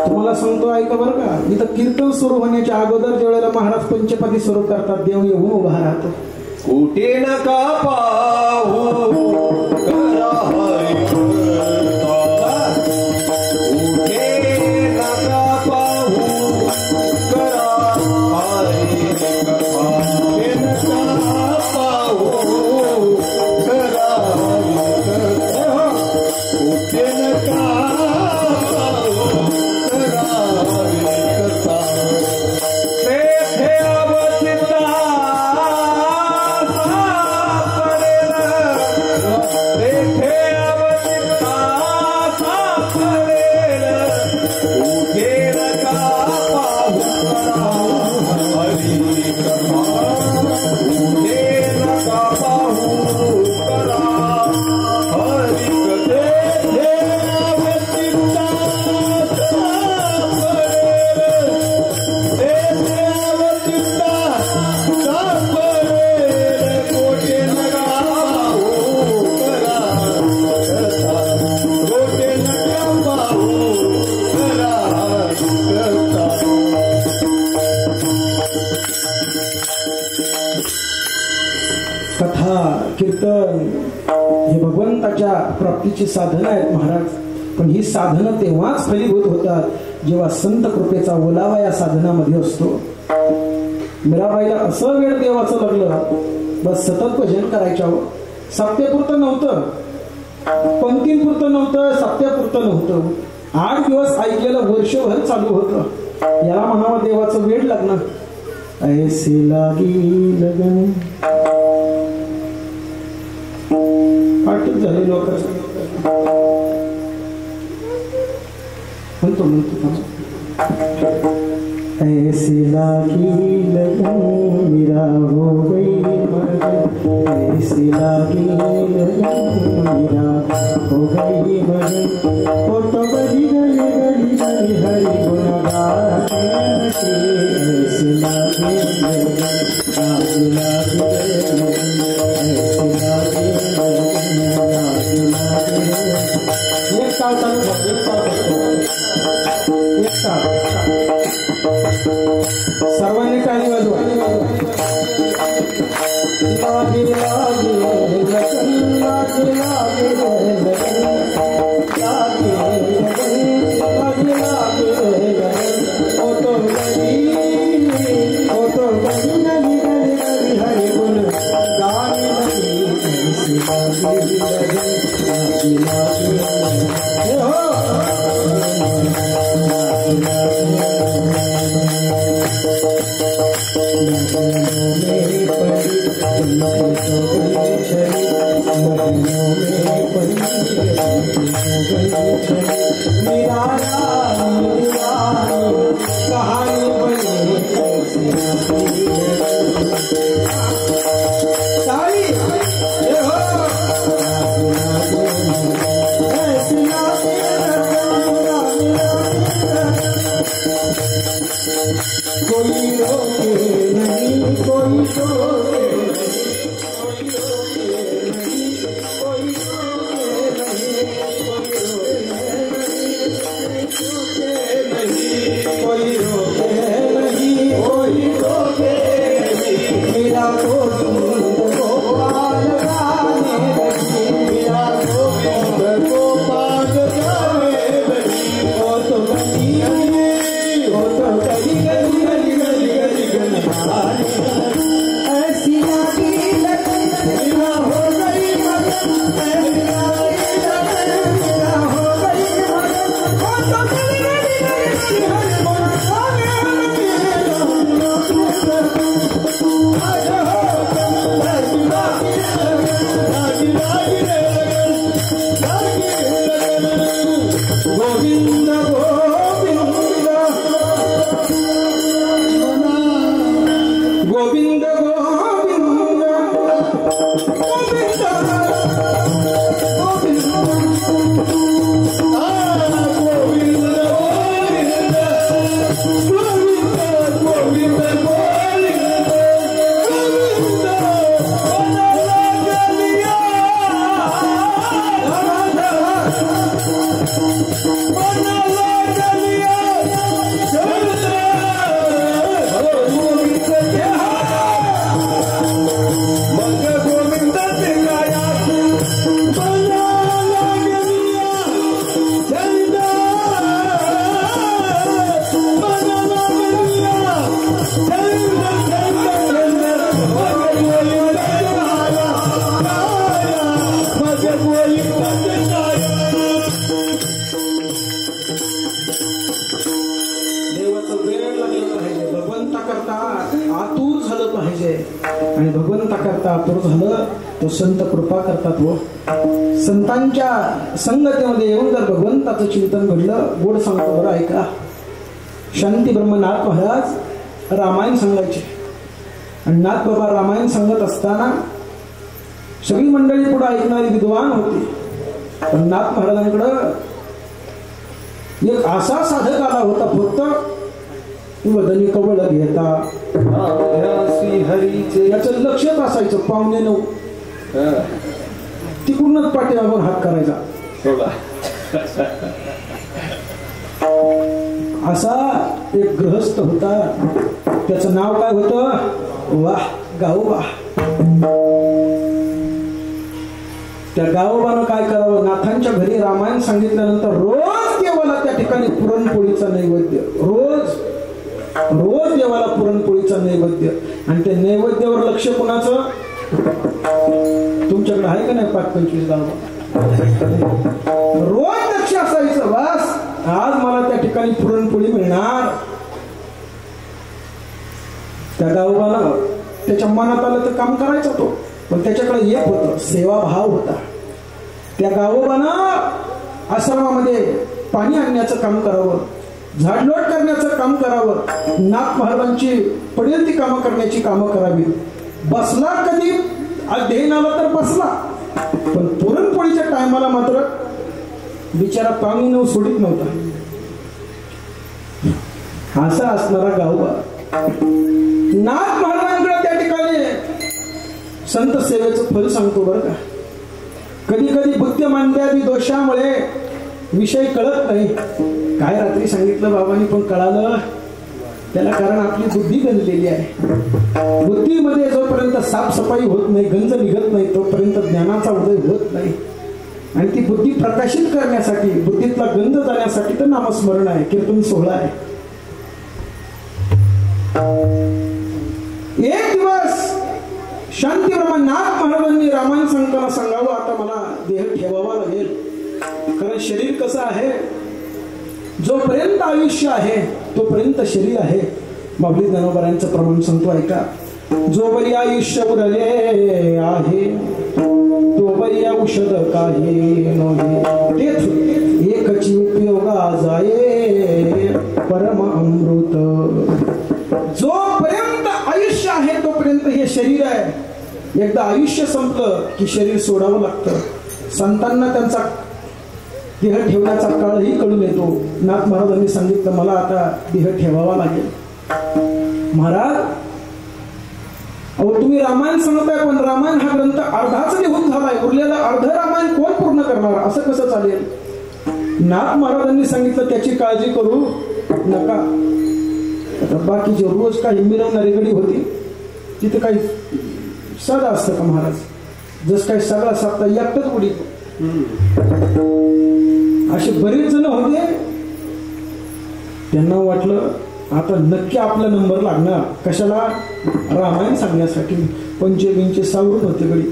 तुम्हाला सांगतो ऐका बरं का, इथं कीर्तन सुरू होण्याच्या अगोदर ज्या वेळेला महाराज पंचपदी सुरू करतात, देव येऊन उभा राहतो. कुठे नका पाहू करा हरी कृपा, कुठे नका पाहू करा हरी कृपा, कुठे नका पाहू करा हरी कृपा, कुठे नका कीर्तन हे भगवंताच्या प्राप्तीची साधनं आहेत महाराज. पण ही साधनं तेव्हाच फलीभूत होतात जेव्हा संत कृपेचा ओलावा या साधनामध्ये असतो. मीराबाईला असं वेळ देवाचं लागलं, बस सतत भजन करायचं. सप्त्यापुरतं नव्हतं, पंक्तींपुरतं नव्हतं, सप्त्यापुरतं नव्हतं. 8 दिवस ऐकलेलं वर्षभर चालू होतं. याला म्हणावं देवाचं वेळ लागणं. ऐसे लागी लगन पाठच झाले लोकांचं. म्हणतो ऐसी लागी लगन मेरा हो गई मगन, ऐसी लागी लगन मेरा हो गई मगन। वो तो बड़ी गली गली गली हरी गुण गाते ऐसी लागी लगन, ऐसी लागी लगन, ऐसी लागी लगन। एक साल सर्वांनी टाळी वाजवा। लागे लागे लगन, लागे लागे लगन, लागे लागे लागे लगन। ओ तो गली गली गली गली हरि गुण गाने लगी ऐसी लागे लगन, लागे लागे लगन। हो कहानी बनी सारी कोई रोके नहीं, कोई रोके आणि भगवंता करता आतुर झालं तो संत कृपा करतात। व संतांच्या संगतीमध्ये येऊन जर भगवंताचं चिंतन घडलं, गोड सांगतो बरं ऐका। शांती ब्रह्मनाथ महाराज रामायण सांगायचे आणि नाथ बाबा रामायण सांगत असताना सगळी मंडळी पुढे ऐकणारी विद्वान होती, पण नाथ महाराजांकडं एक असा साधक आला होता, फक्त वदनी कवळ घेता श्री हरीचे याचं लक्षच असायचं। 8:45 तिकडूनच पाठीवर हात करायचा असा एक गृहस्थ होता, त्याचं नाव काय होतं? वाह गावोबा। त्या गावोबानं काय करावं, नाथांच्या घरी रामायण सांगितल्यानंतर रोज देवाला त्या ठिकाणी पुरणपोळीचा नैवेद्य, रोज देवाला पुरणपोळीचा नैवेद्य। आणि ते नैवेद्यावर लक्ष कोणाचं? तुमच्याकडे आहे का नाही 5-25 गाव? रोज लक्ष असायचं, बस आज मला त्या ठिकाणी पुरणपोळी मिळणार। त्या गावोबाला त्याच्या मनात आलं तर काम करायचा तो, पण त्याच्याकडे एक होतं, सेवाभाव होता। त्या गावोबानं आश्रमामध्ये पाणी आणण्याचं काम करावं, झाडलोट करण्याचं काम करावं, नाथ महाराजांची पडेल ती कामं करण्याची कामं करावी. बसला कधी अध्ययनाला तर बसला, पण पुरणपोळीच्या टायमाला मात्र बिचारा पाणी न सोडित नव्हता. असा असणारा गावबा नाथ महाराजांकडे त्या ठिकाणी संत सेवेचं फल सांगतो बरं का. कधी कधी बुद्धिमांद्यादी दोषामुळे विषय कळत नाही. काय रात्री सांगितलं बाबांनी पण कळालं त्याला, कारण आपली बुद्धी गंजलेली आहे. बुद्धीमध्ये जोपर्यंत साफसफाई होत नाही, गंज निघत नाही, तोपर्यंत ज्ञानाचा उदय होत नाही. आणि ती बुद्धी प्रकाशित करण्यासाठी, बुद्धीतला गंध जाण्यासाठी तर नामस्मरण आहे, कीर्तन सोहळा आहे. एक दिवस शांतीप्रमाण नाथ महाराजांनी रामायण सांगताना सांगावं, आता मला देह ठेवावा लागेल. कारण शरीर कसं आहे, जोपर्यंत आयुष्य आहे तोपर्यंत शरीर आहे. माऊली ज्ञानोबारांचं प्रमाण सांगतो ऐका. जो बरी आयुष्य उरले आहे तो बरी औषध काही नव्हे, तेच एकची उपयोगा जाये परम अमृत. जोपर्यंत आयुष्य आहे तोपर्यंत हे शरीर आहे. एकदा आयुष्य संपलं की शरीर सोडावं लागतं. संतांना त्यांचा देह ठेवण्याचा काळही कळून येतो. नाथ महाराजांनी सांगितलं मला आता देह ठेवावा लागेल. महाराज अहो तुम्ही रामायण सांगताय, पण रामायण हा ग्रंथ अर्धाच लिहून झालाय, उरलेला अर्ध रामायण कोण पूर्ण करणार, असं कसं चालेल. नाथ महाराजांनी सांगितलं त्याची काळजी करू नका. बाकीचे रोज काही मिरवणारी गडी होती, तिथे काही साधा असतं का महाराज, जस काही सगळा सप्ताह एकटच उडी. असे बरेच जण होते. त्यांना वाटलं आता नक्की आपला नंबर लागणार. कशाला, रामायण सांगण्यासाठी. पंचे बिंचे सावरून होते गडी,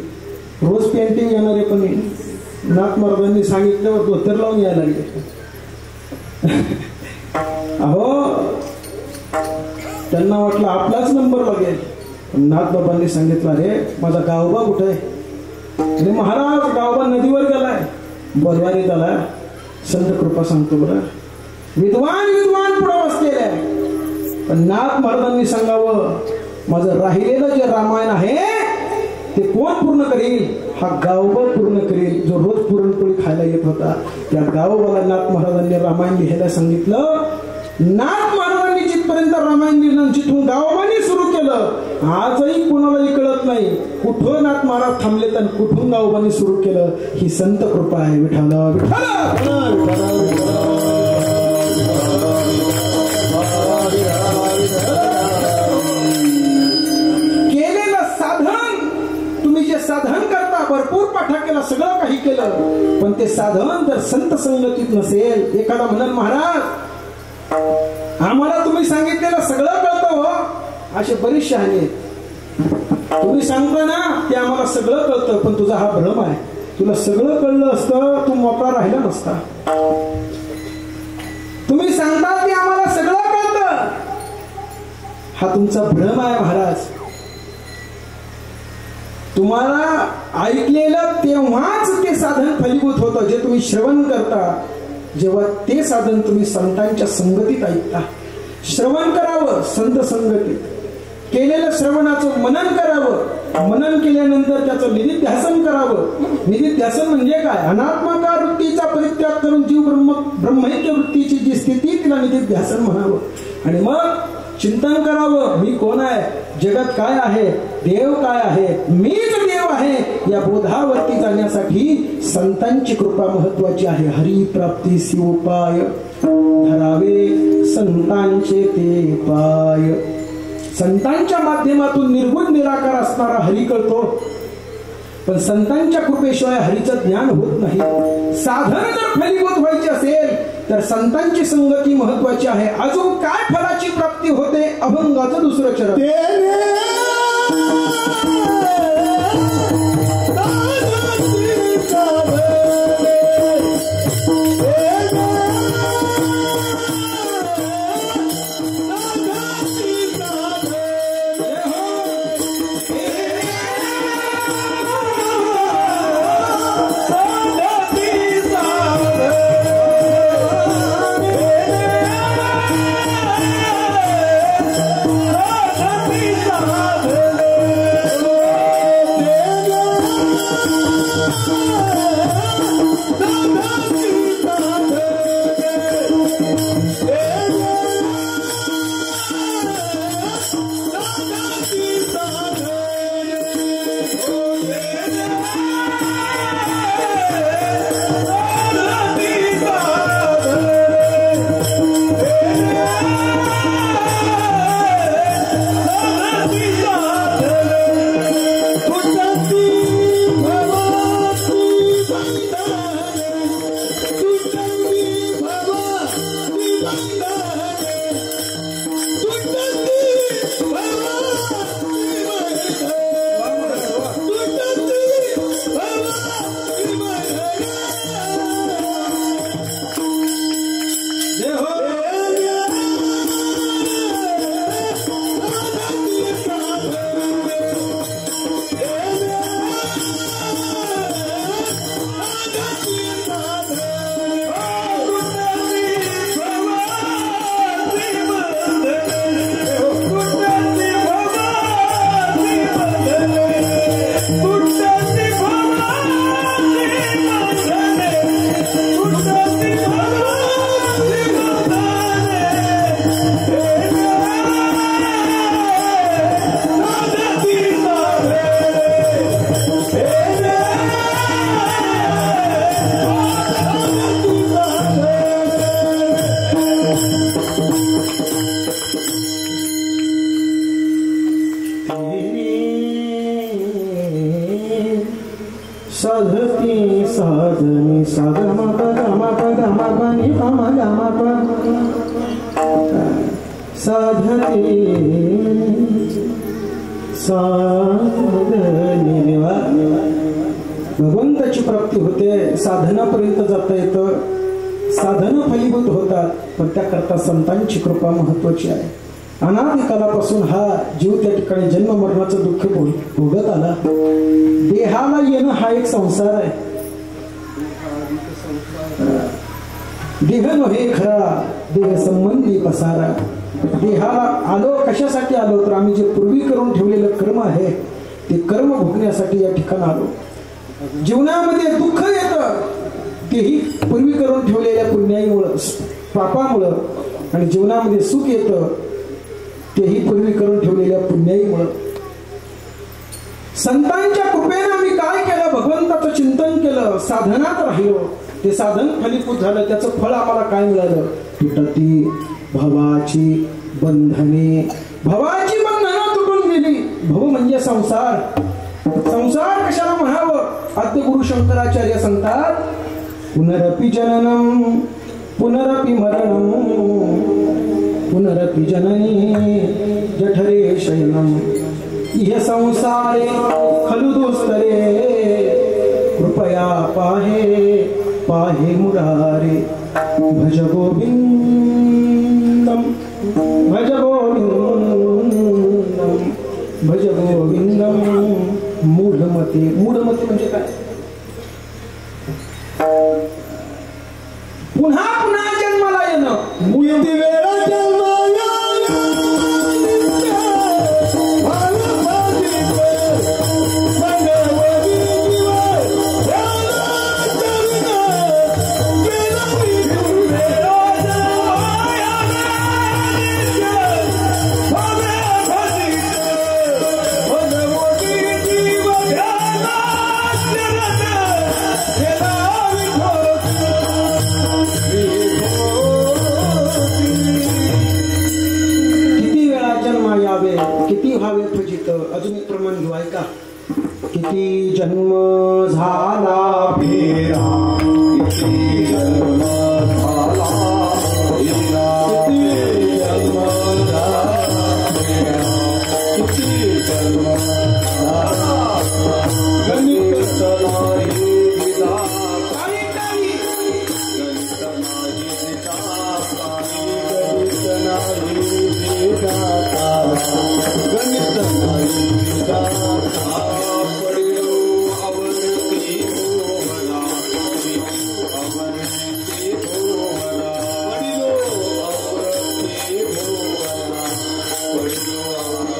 रोज पेंटिंग येणारे. पण नाथ महाराजांनी सांगितल्यावर धोतर लावून यायला लागले. अहो त्यांना वाटलं आपलाच नंबर लागेल. नाथ बाबांनी सांगितलं अरे माझा गावबा कुठे आहे. आणि महाराज गावबा नदीवर गेलाय, बरवारीत आलाय. संत कृपा सांगतो बरं, विद्वान पुढे बसलेले आहे. पण नाथ महाराजांनी सांगावं माझं राहिलेलं जे रामायण आहे ते कोण पूर्ण करील, हा गावबा पूर्ण करील. जो रोज पुरणपोळी खायला येत होता त्या गावबाला नाथ महाराजांनी रामायण लिहायला सांगितलं. नाथ महाराजांनी जिथपर्यंत रामायण लिहिलं, जिथून गावबाने सुरू केलं, आजही कोणालाही कळत नाही कुठं नाथ महाराज थांबले तर कुठून गावबाने सुरू केलं. ही संत कृपा आहे. विठ्ठल केलेलं साधन, तुम्ही जे साधन करता, भरपूर पाठा केला, सगळं काही केलं, पण ते साधन जर संत संगतीत नसेल. एखादा म्हणेल महाराज आम्हाला तुम्ही सांगितलेलं सगळं कळतं हो. असे बरेच शहाणे आहेत. तुम्ही सांगता ना ते आम्हाला सगळं कळतं, पण तुझा हा भ्रम आहे. तुला सगळं कळलं असतं तू मोकळा राहिला नसता. तुम्ही सांगता ते आम्हाला सगळं कळतं, हा तुमचा भ्रम आहे महाराज. तुम्हाला ऐकलेलं तेव्हाच ते साधन फलीभूत होतं जे तुम्ही श्रवण करता. जेव्हा ते साधन तुम्ही संतांच्या संगतीत ऐकता. श्रवण करावं संत संगतीत, केलेलं श्रवणाचं मनन करावं. मनन केल्यानंतर त्याचं निधिध्यासन करावं. निधिध्यासन म्हणजे काय, अनात्मकार वृत्तीचा परित्याग करून जीव ब्रह्मैक्य वृत्तीची जी स्थिती तिला निधिध्यासन म्हणावं. आणि मग चिंतन करावं मी कोण आहे, जगत काय आहे, देव काय आहे, मीच देव आहे. या बोधावरती जाण्यासाठी संतांची कृपा महत्वाची आहे. हरी प्राप्तीसी उपाय धरावे संतांचे ते पाय. संतांच्या माध्यमातून निर्गुण निराकार असणारा हरी कळतो, पण संतांच्या कृपेशिवाय हरीचं ज्ञान होत नाही. साधन जर फलीभूत व्हायचे असेल तर संतांची संगती महत्वाची आहे. अजून काय फलाची प्राप्ती होते, अभंगाचं दुसरं चरण. साधने साधने भगवंताची प्राप्ती होते, साधनापर्यंत जाता येतं, साधन फलीभूत होतात, पण त्याकरता संतांची कृपा महत्वाची आहे. अनादिकालापासून हा जीव त्या ठिकाणी जन्म मरणाचं दुःख भोगत आला. देहाला येणं हा एक संसार आहे. देह नव्हे खरा, देह संबंधी पसारा. देहाला आलो कशासाठी आलो, तर आम्ही जे पूर्वी करून ठेवलेलं कर्म आहे ते कर्म भोगण्यासाठी या ठिकाणी आलो. जीवनामध्ये दुःख येतं तेही पूर्वी करून ठेवलेल्या पुण्याईमुळं, पापामुळं, आणि जीवनामध्ये सुख येतं तेही पूर्वी करून ठेवलेल्या पुण्याईमुळं. संतांच्या कृपेने आम्ही काय केलं, भगवंताचं चिंतन केलं, साधनात राहिलो, ते साधन फलीभूत झालं. त्याचं फळ आम्हाला काय मिळालं, तुटती भवाची बंधने. भवाची बंधनं तुटून गेली. भव म्हणजे संसार. संसार कशाला म्हणावं, आद्य गुरु शंकराचार्य सांगतात, पुनरपि जननम पुनरपि मरणम पुनरपि जननी जठरे शयनम इह संसारे खलु दुस्तरे कृपया पाहे पाहे मुरारे भज गोविंदम भज गोविंदम भज गोविंदम. मूढमते. मूढमते म्हणजे काय, पुन्हा पुन्हा जन्माला येणं. किती वेळा जन्माला अजून एक प्रमाण घेऊ ऐका. किती जन्म झाला फेरा, किती जन्म झाला फेरा, किती जन्म झाला फेरा, किती जन्म झाला गणित नाही दिला, गणित नाही दिला, गणित नाही दिला, गणित नाही दिला. पडिलो अवनती भोवना, अवनती भोवना, पडिलो अवनती भोवना, पडिलो अवनती भोवना.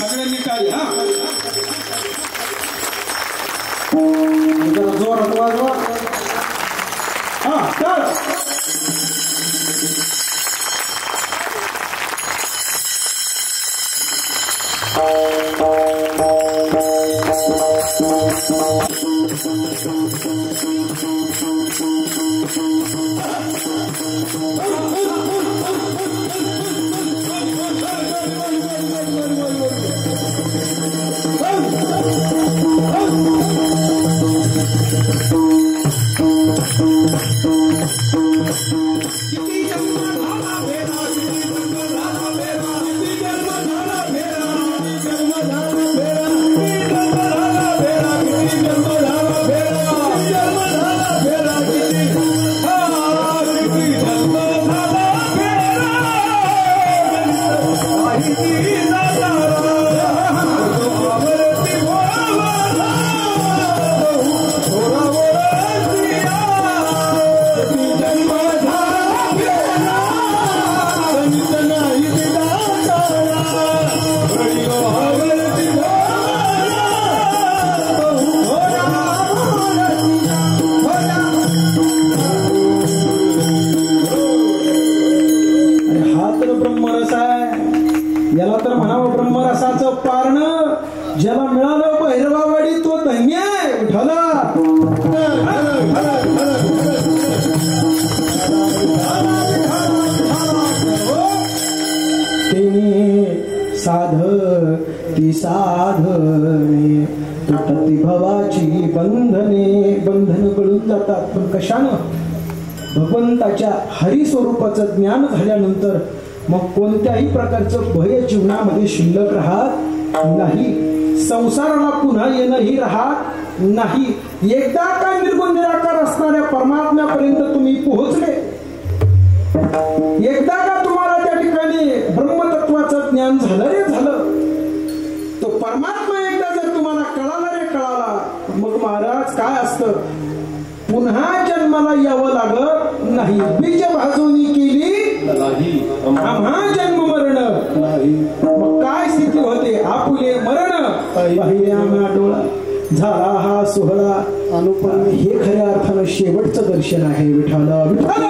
सगळ्यांनी काय हा जोरात वाजवा. हा तर याला तर म्हणावं ब्रह्मरसाचं पारण, ज्याला मिळालं भैरवावाडी तो धन्य आहे. विठ्ठला तेने साध ती साधने तुटती भवाची बंधने. बंधन गळून जातात, पण कशानं? भगवंताच्या हरिस्वरूपाचं ज्ञान झाल्यानंतर मग कोणत्याही प्रकारचं भय जीवनामध्ये शिल्लक राहत नाही. संसाराला पुन्हा येणंही राहत नाही. एकदा का निर्गुण निराकार असणाऱ्या परमात्म्यापर्यंत तुम्ही पोहोचले, एकदा का तुम्हाला त्या ठिकाणी ब्रह्मतत्वाचं ज्ञान झालं रे झालं, तो परमात्मा एकदा जर तुम्हाला कळाला रे कळाला, मग महाराज काय असतं, पुन्हा जन्माला यावं लागत नाही. बीज भाजवणी केली आम्हा जन्म मरण नाही. मग काय स्थिती होते, आपुले मरण पाहिले आम्हा डोळा. झाला हा सोहळा अनुपम, हे खऱ्या अर्थानं शेवटचं दर्शन आहे. विठ्ठला विठ्ठला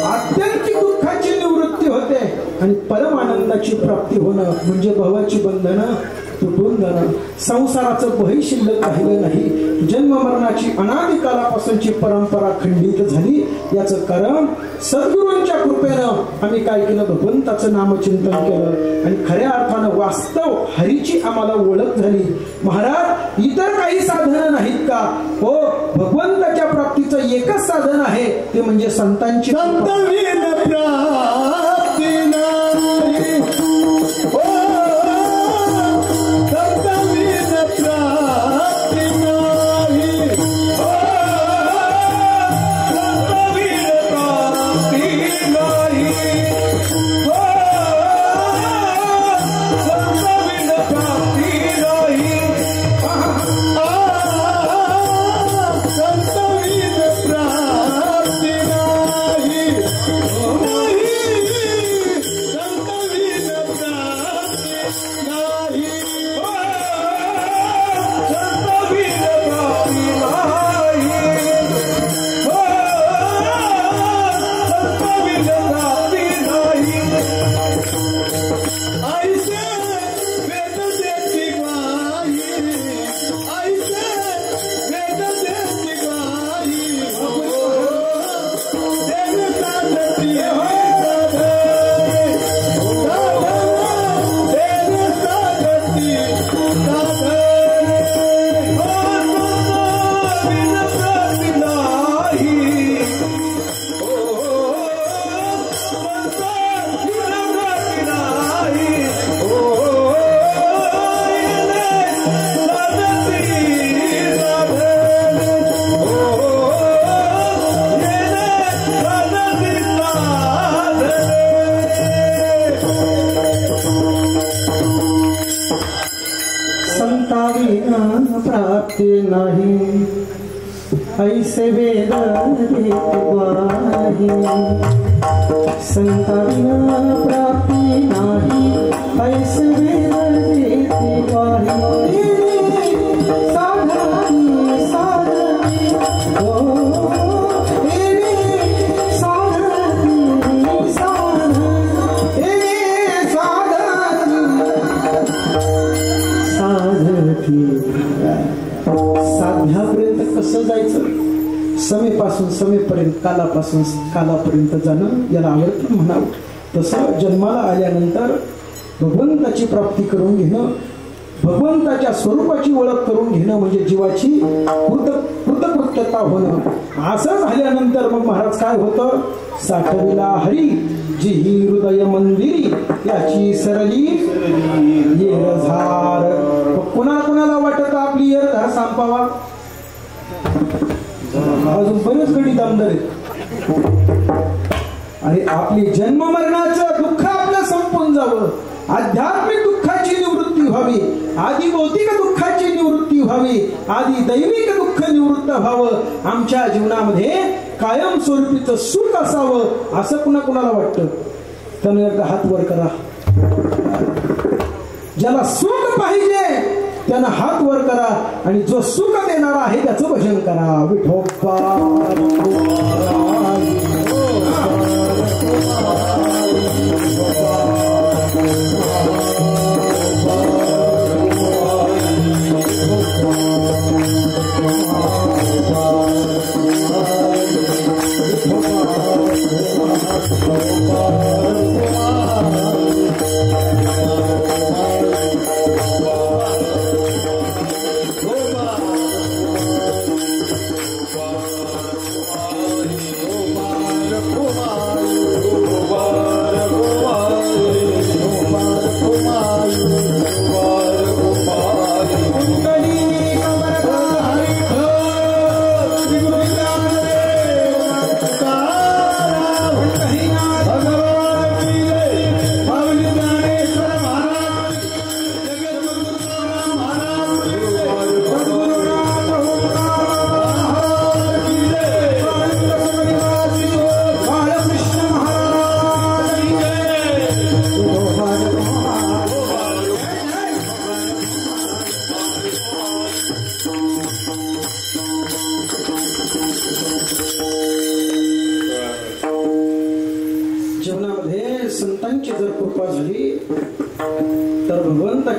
आत्यंतिक दुःखाची निवृत्ती होते आणि परम आनंदाची प्राप्ती होणं म्हणजे भवाची बंधनं तुटून जाणं. संसाराचं भय शिल्लक राहिलं नाही. जन्म मरणाची अनादी कालापासूनची परंपरा खंडित झाली. याचं कारण सद्गुरूंच्या कृपेनं आम्ही काय केलं, भगवंताचं नामचिंतन केलं आणि खऱ्या अर्थानं वास्तव हरीची आम्हाला ओळख झाली. महाराज इतर काही साधनं नाहीत का? हो, भगवंताच्या प्राप्तीचं एकच साधन आहे, ते म्हणजे संतांची प्राप्ती नाही. ऐसे वेद ग्वाही संता बिना प्राप्ती नाही. ऐसे वेद ग्वाही साधनी साधनी हो साध्यापर्यंत कसं जायचं? समेपासून समेपर्यंत, कालापासून कालापर्यंत जाणं याला आवर्तन म्हणावं. तसं जन्माला आल्यानंतर भगवंताची प्राप्ती करून घेणं, भगवंताच्या स्वरूपाची ओळख करून घेणं म्हणजे जीवाची कृतकृत्यता होणं. असं झाल्यानंतर मग महाराज काय होतं, साठविला हरी जी ही हृदय मंदिरी याची सरली येरझार. कुणाला वाटत आपली येरझार संपावा? अजून बरेच गडी दामदार आहेत. अरे आपली जन्म मरणाचं दुःख आपलं संपून जावं, आध्यात्मिक दुःखाची निवृत्ती व्हावी, आधी भौतिक दुःखाची निवृत्ती व्हावी, आधी दैविक दुःख निवृत्त व्हावं, आमच्या जीवनामध्ये कायमस्वरूपीचं सुख असावं असं कुणाला वाटतं? त्यानं एकदा हात वर करा. ज्याला सुख पाहिजे त्यानं हात वर करा आणि जो सुख देणारा आहे त्याचं भजन करा. विठोबा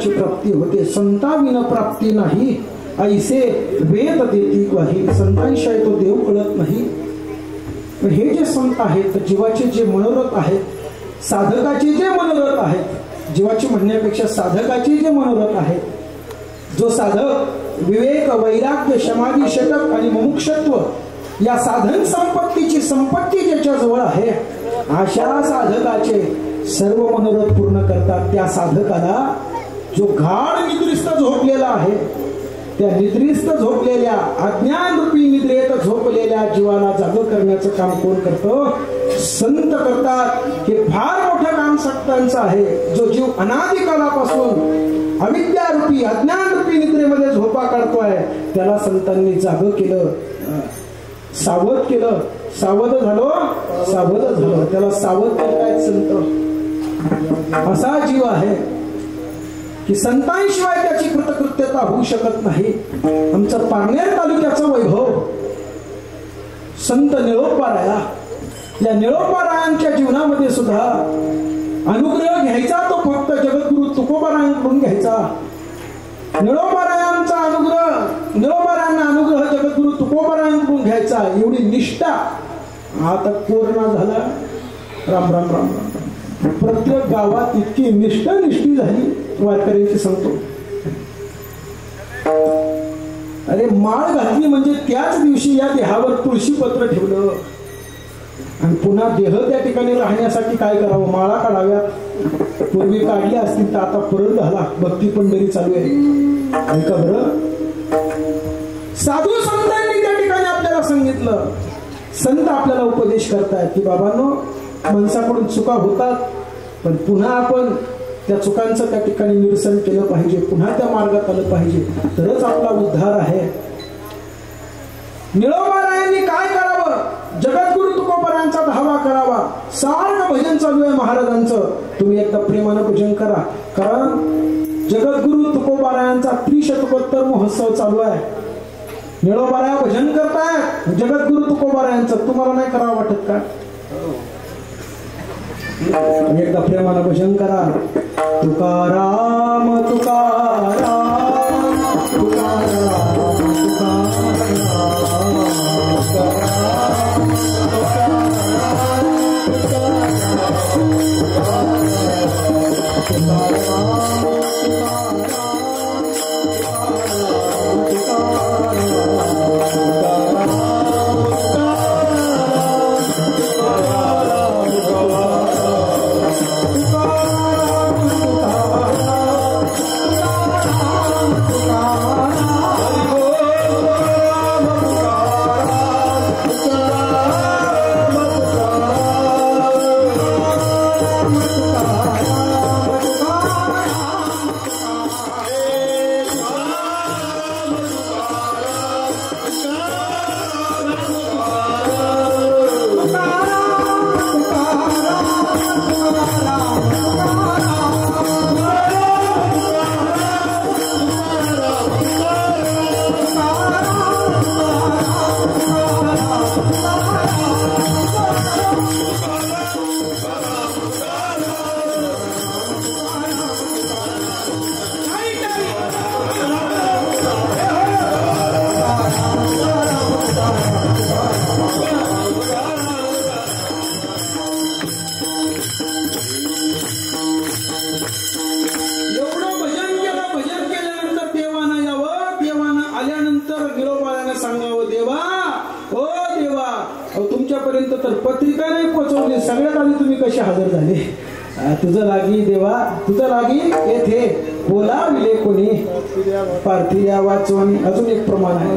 प्राप्ती होते. संताविना प्राप्ती नाही ऐसे वेद देती ग्वाही. संतांशिवाय तो देव कळत नाही. पण हे जे संत आहेत, जीवाचे जे मनोरथ आहेत, साधकाचे जे मनोरथ आहेत, जीवाचे म्हणण्यापेक्षा साधकाचे जे मनोरथ आहेत, जो साधक विवेक, वैराग्य, समाधी, षटक आणि मुमुक्षत्व या साधन संपत्तीची संपत्ती ज्याच्या जवळ आहे, अशा साधकाचे सर्व मनोरथ पूर्ण करतात. त्या साधकाला जो गाढ निद्रिस्त झोपलेला आहे, त्या निद्रिस्त झोपलेल्या अज्ञान रूपी निद्रेत झोपलेल्या जीवाला जाग करण्याचं काम कोण करतं? संत करतात. हे फार मोठं काम संतांचं आहे. जो जीव अनादिकालापासून अविद्यारूपी अज्ञानरूपी निद्रेमध्ये झोपा काढतोय, त्याला संतांनी जाग केलं, सावध केलं. सावध झालो, सावध झालो. त्याला सावध करतायत संत. असा जीव आहे की संतांशिवाय त्याची कृतकृत्यता होऊ शकत नाही. आमचं पारनेर तालुक्याचं वैभव संत निळोपाराया, या निळोपारायांच्या जीवनामध्ये सुद्धा अनुग्रह घ्यायचा तो फक्त जगद्गुरु तुकोबारायांकडून घ्यायचा. निळोपारायांचा अनुग्रह, निळोपारायांना अनुग्रह जगद्गुरु तुकोबारायांकडून घ्यायचा. एवढी निष्ठा आता कोरोना झाला. राम राम राम राम. प्रत्येक गावात इतकी निष्ठी झाली वारकऱ्यांची सांगतो. अरे माळ घातली म्हणजे त्याच दिवशी या देहावर तुळशी पत्र ठेवलं आणि पुन्हा देह त्या ठिकाणी राहण्यासाठी काय करावं? माळा काढाव्यात. पूर्वी काढल्या असतील तर आता परत झाला. भक्ती पंढरी चालू आहे. ऐका बरं, साधू संतांनी त्या ठिकाणी आपल्याला सांगितलं. संत आपल्याला उपदेश करतायत की बाबांनो, माणसाकडून चुका होतात, पण पुन्हा आपण त्या चुकांचं त्या ठिकाणी निरसन केलं पाहिजे, पुन्हा त्या मार्गात आलं पाहिजे, तरच आपला उद्धार आहे. निळोबारायांनी काय करावं? जगद्गुरु तुकोबारायांचा धावा करावा. सारखं भजन चालू आहे महाराजांचं. तुम्ही एकदा प्रेमानं भजन करा. कारण जगद्गुरु तुकोबारायांचा त्रिशतकोत्तर महोत्सव चालू आहे. निळोबाराया भजन करतायत जगद्गुरु तुकोबारायांचं. तुम्हाला नाही करावं वाटत का? एकदा प्रेमानं भजन करा. तुकाराम तुकाराम तुकाराम तुकाराम आतापर्यंत तर पत्रिका नाही पोचवली, सगळ्यात आधी तुम्ही कसे हजर झाले? तुझं लागी देवा, तुझं लागी येथे बोलाविले कोणी, पार्थिया वाचवणी. अजून एक प्रमाण आहे,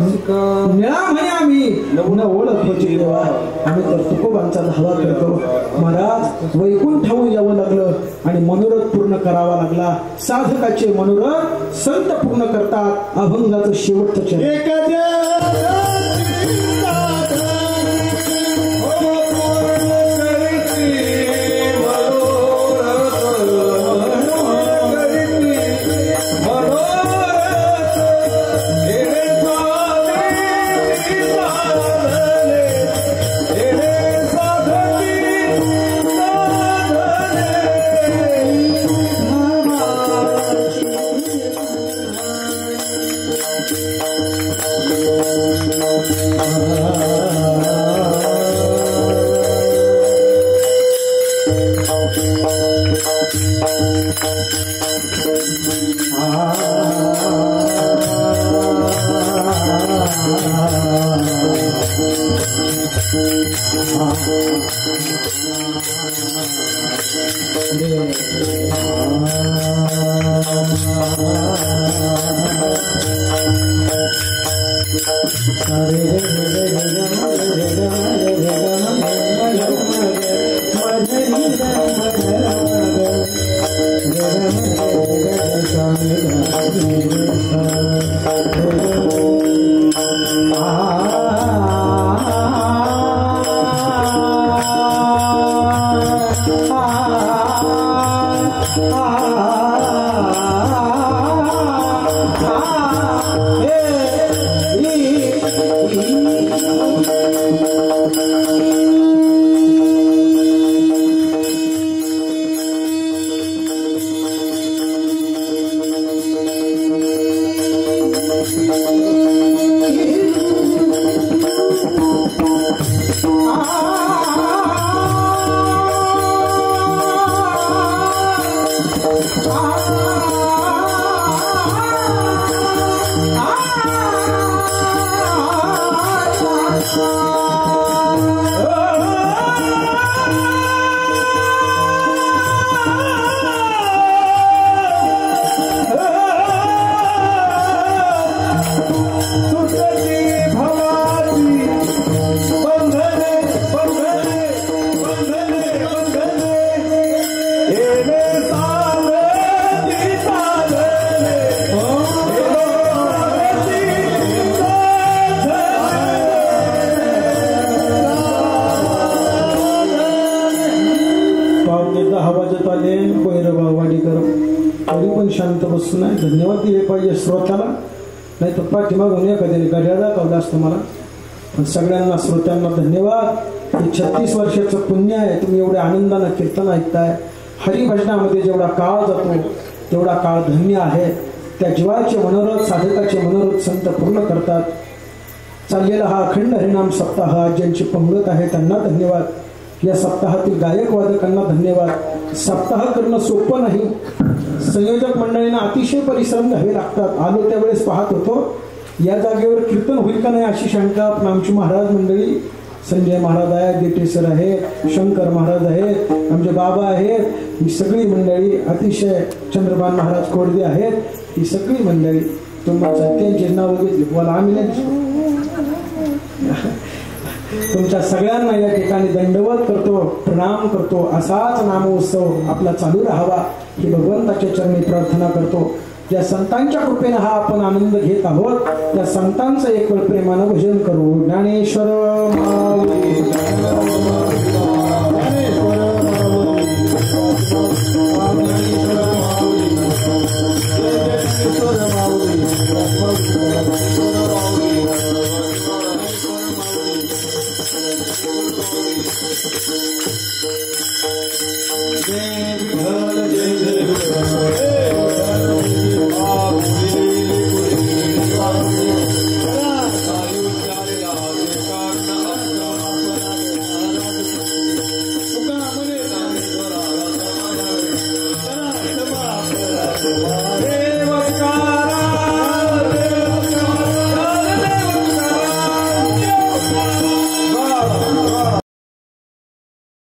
निळा म्हणे आम्ही लग्न ओळख होती देवा, आम्ही तर तुकोबांचा धावा करतो. महाराज वैकुंठाहून यावं लागलं आणि मनोरथ पूर्ण करावा लागला. साधकाचे मनोरथ संत पूर्ण करतात. अभंगाचं शेवटचं चरण. शांत बसून नाही धन्यवाद दिले पाहिजे श्रोत्याला, नाही तर पाठीमागून एखाद्याने गाड्या दाखवलं असतं मला. पण सगळ्यांना श्रोत्यांना धन्यवाद. हे 36 वर्षाचं पुण्य आहे. तुम्ही एवढ्या आनंदानं कीर्तन ऐकताय. हरिभजनामध्ये जेवढा काळ जातो तेवढा काळ धन्य आहे. त्या जीवाचे मनोरथ, साधकाचे मनोरथ संत पूर्ण करतात. चाललेला हा अखंड हरिनाम सप्ताह ज्यांची पंगत आहे त्यांना धन्यवाद. या सप्ताहातील गायक वादकांना धन्यवाद. सप्ताह करणं सोपं नाही. संयोजक मंडळींना अतिशय परिश्रम घ्यावे लागतात. आलो त्यावेळेस पाहत होतो या जागेवर कीर्तन होईल का नाही अशी शंका. पण आमची महाराज मंडळी, संजय महाराज आहेत, देटे सर आहेत, शंकर महाराज आहेत, आमचे बाबा आहेत, ही सगळी मंडळी, अतिशय चंद्रभान महाराज कोडदे आहेत, ही सगळी मंडळी तुम्हाला त्यांचे नाव घेतले बोला आम्ही नाही. तुमच्या सगळ्यांना या ठिकाणी दंडवत करतो, प्रणाम करतो. असाच नामोत्सव आपला चालू राहावा ही भगवंताच्या चरणी प्रार्थना करतो. ज्या संतांच्या कृपेने हा आपण आनंद घेत आहोत त्या संतांचं एक वेळ प्रेमानं भजन करू. ज्ञानेश्वर Hare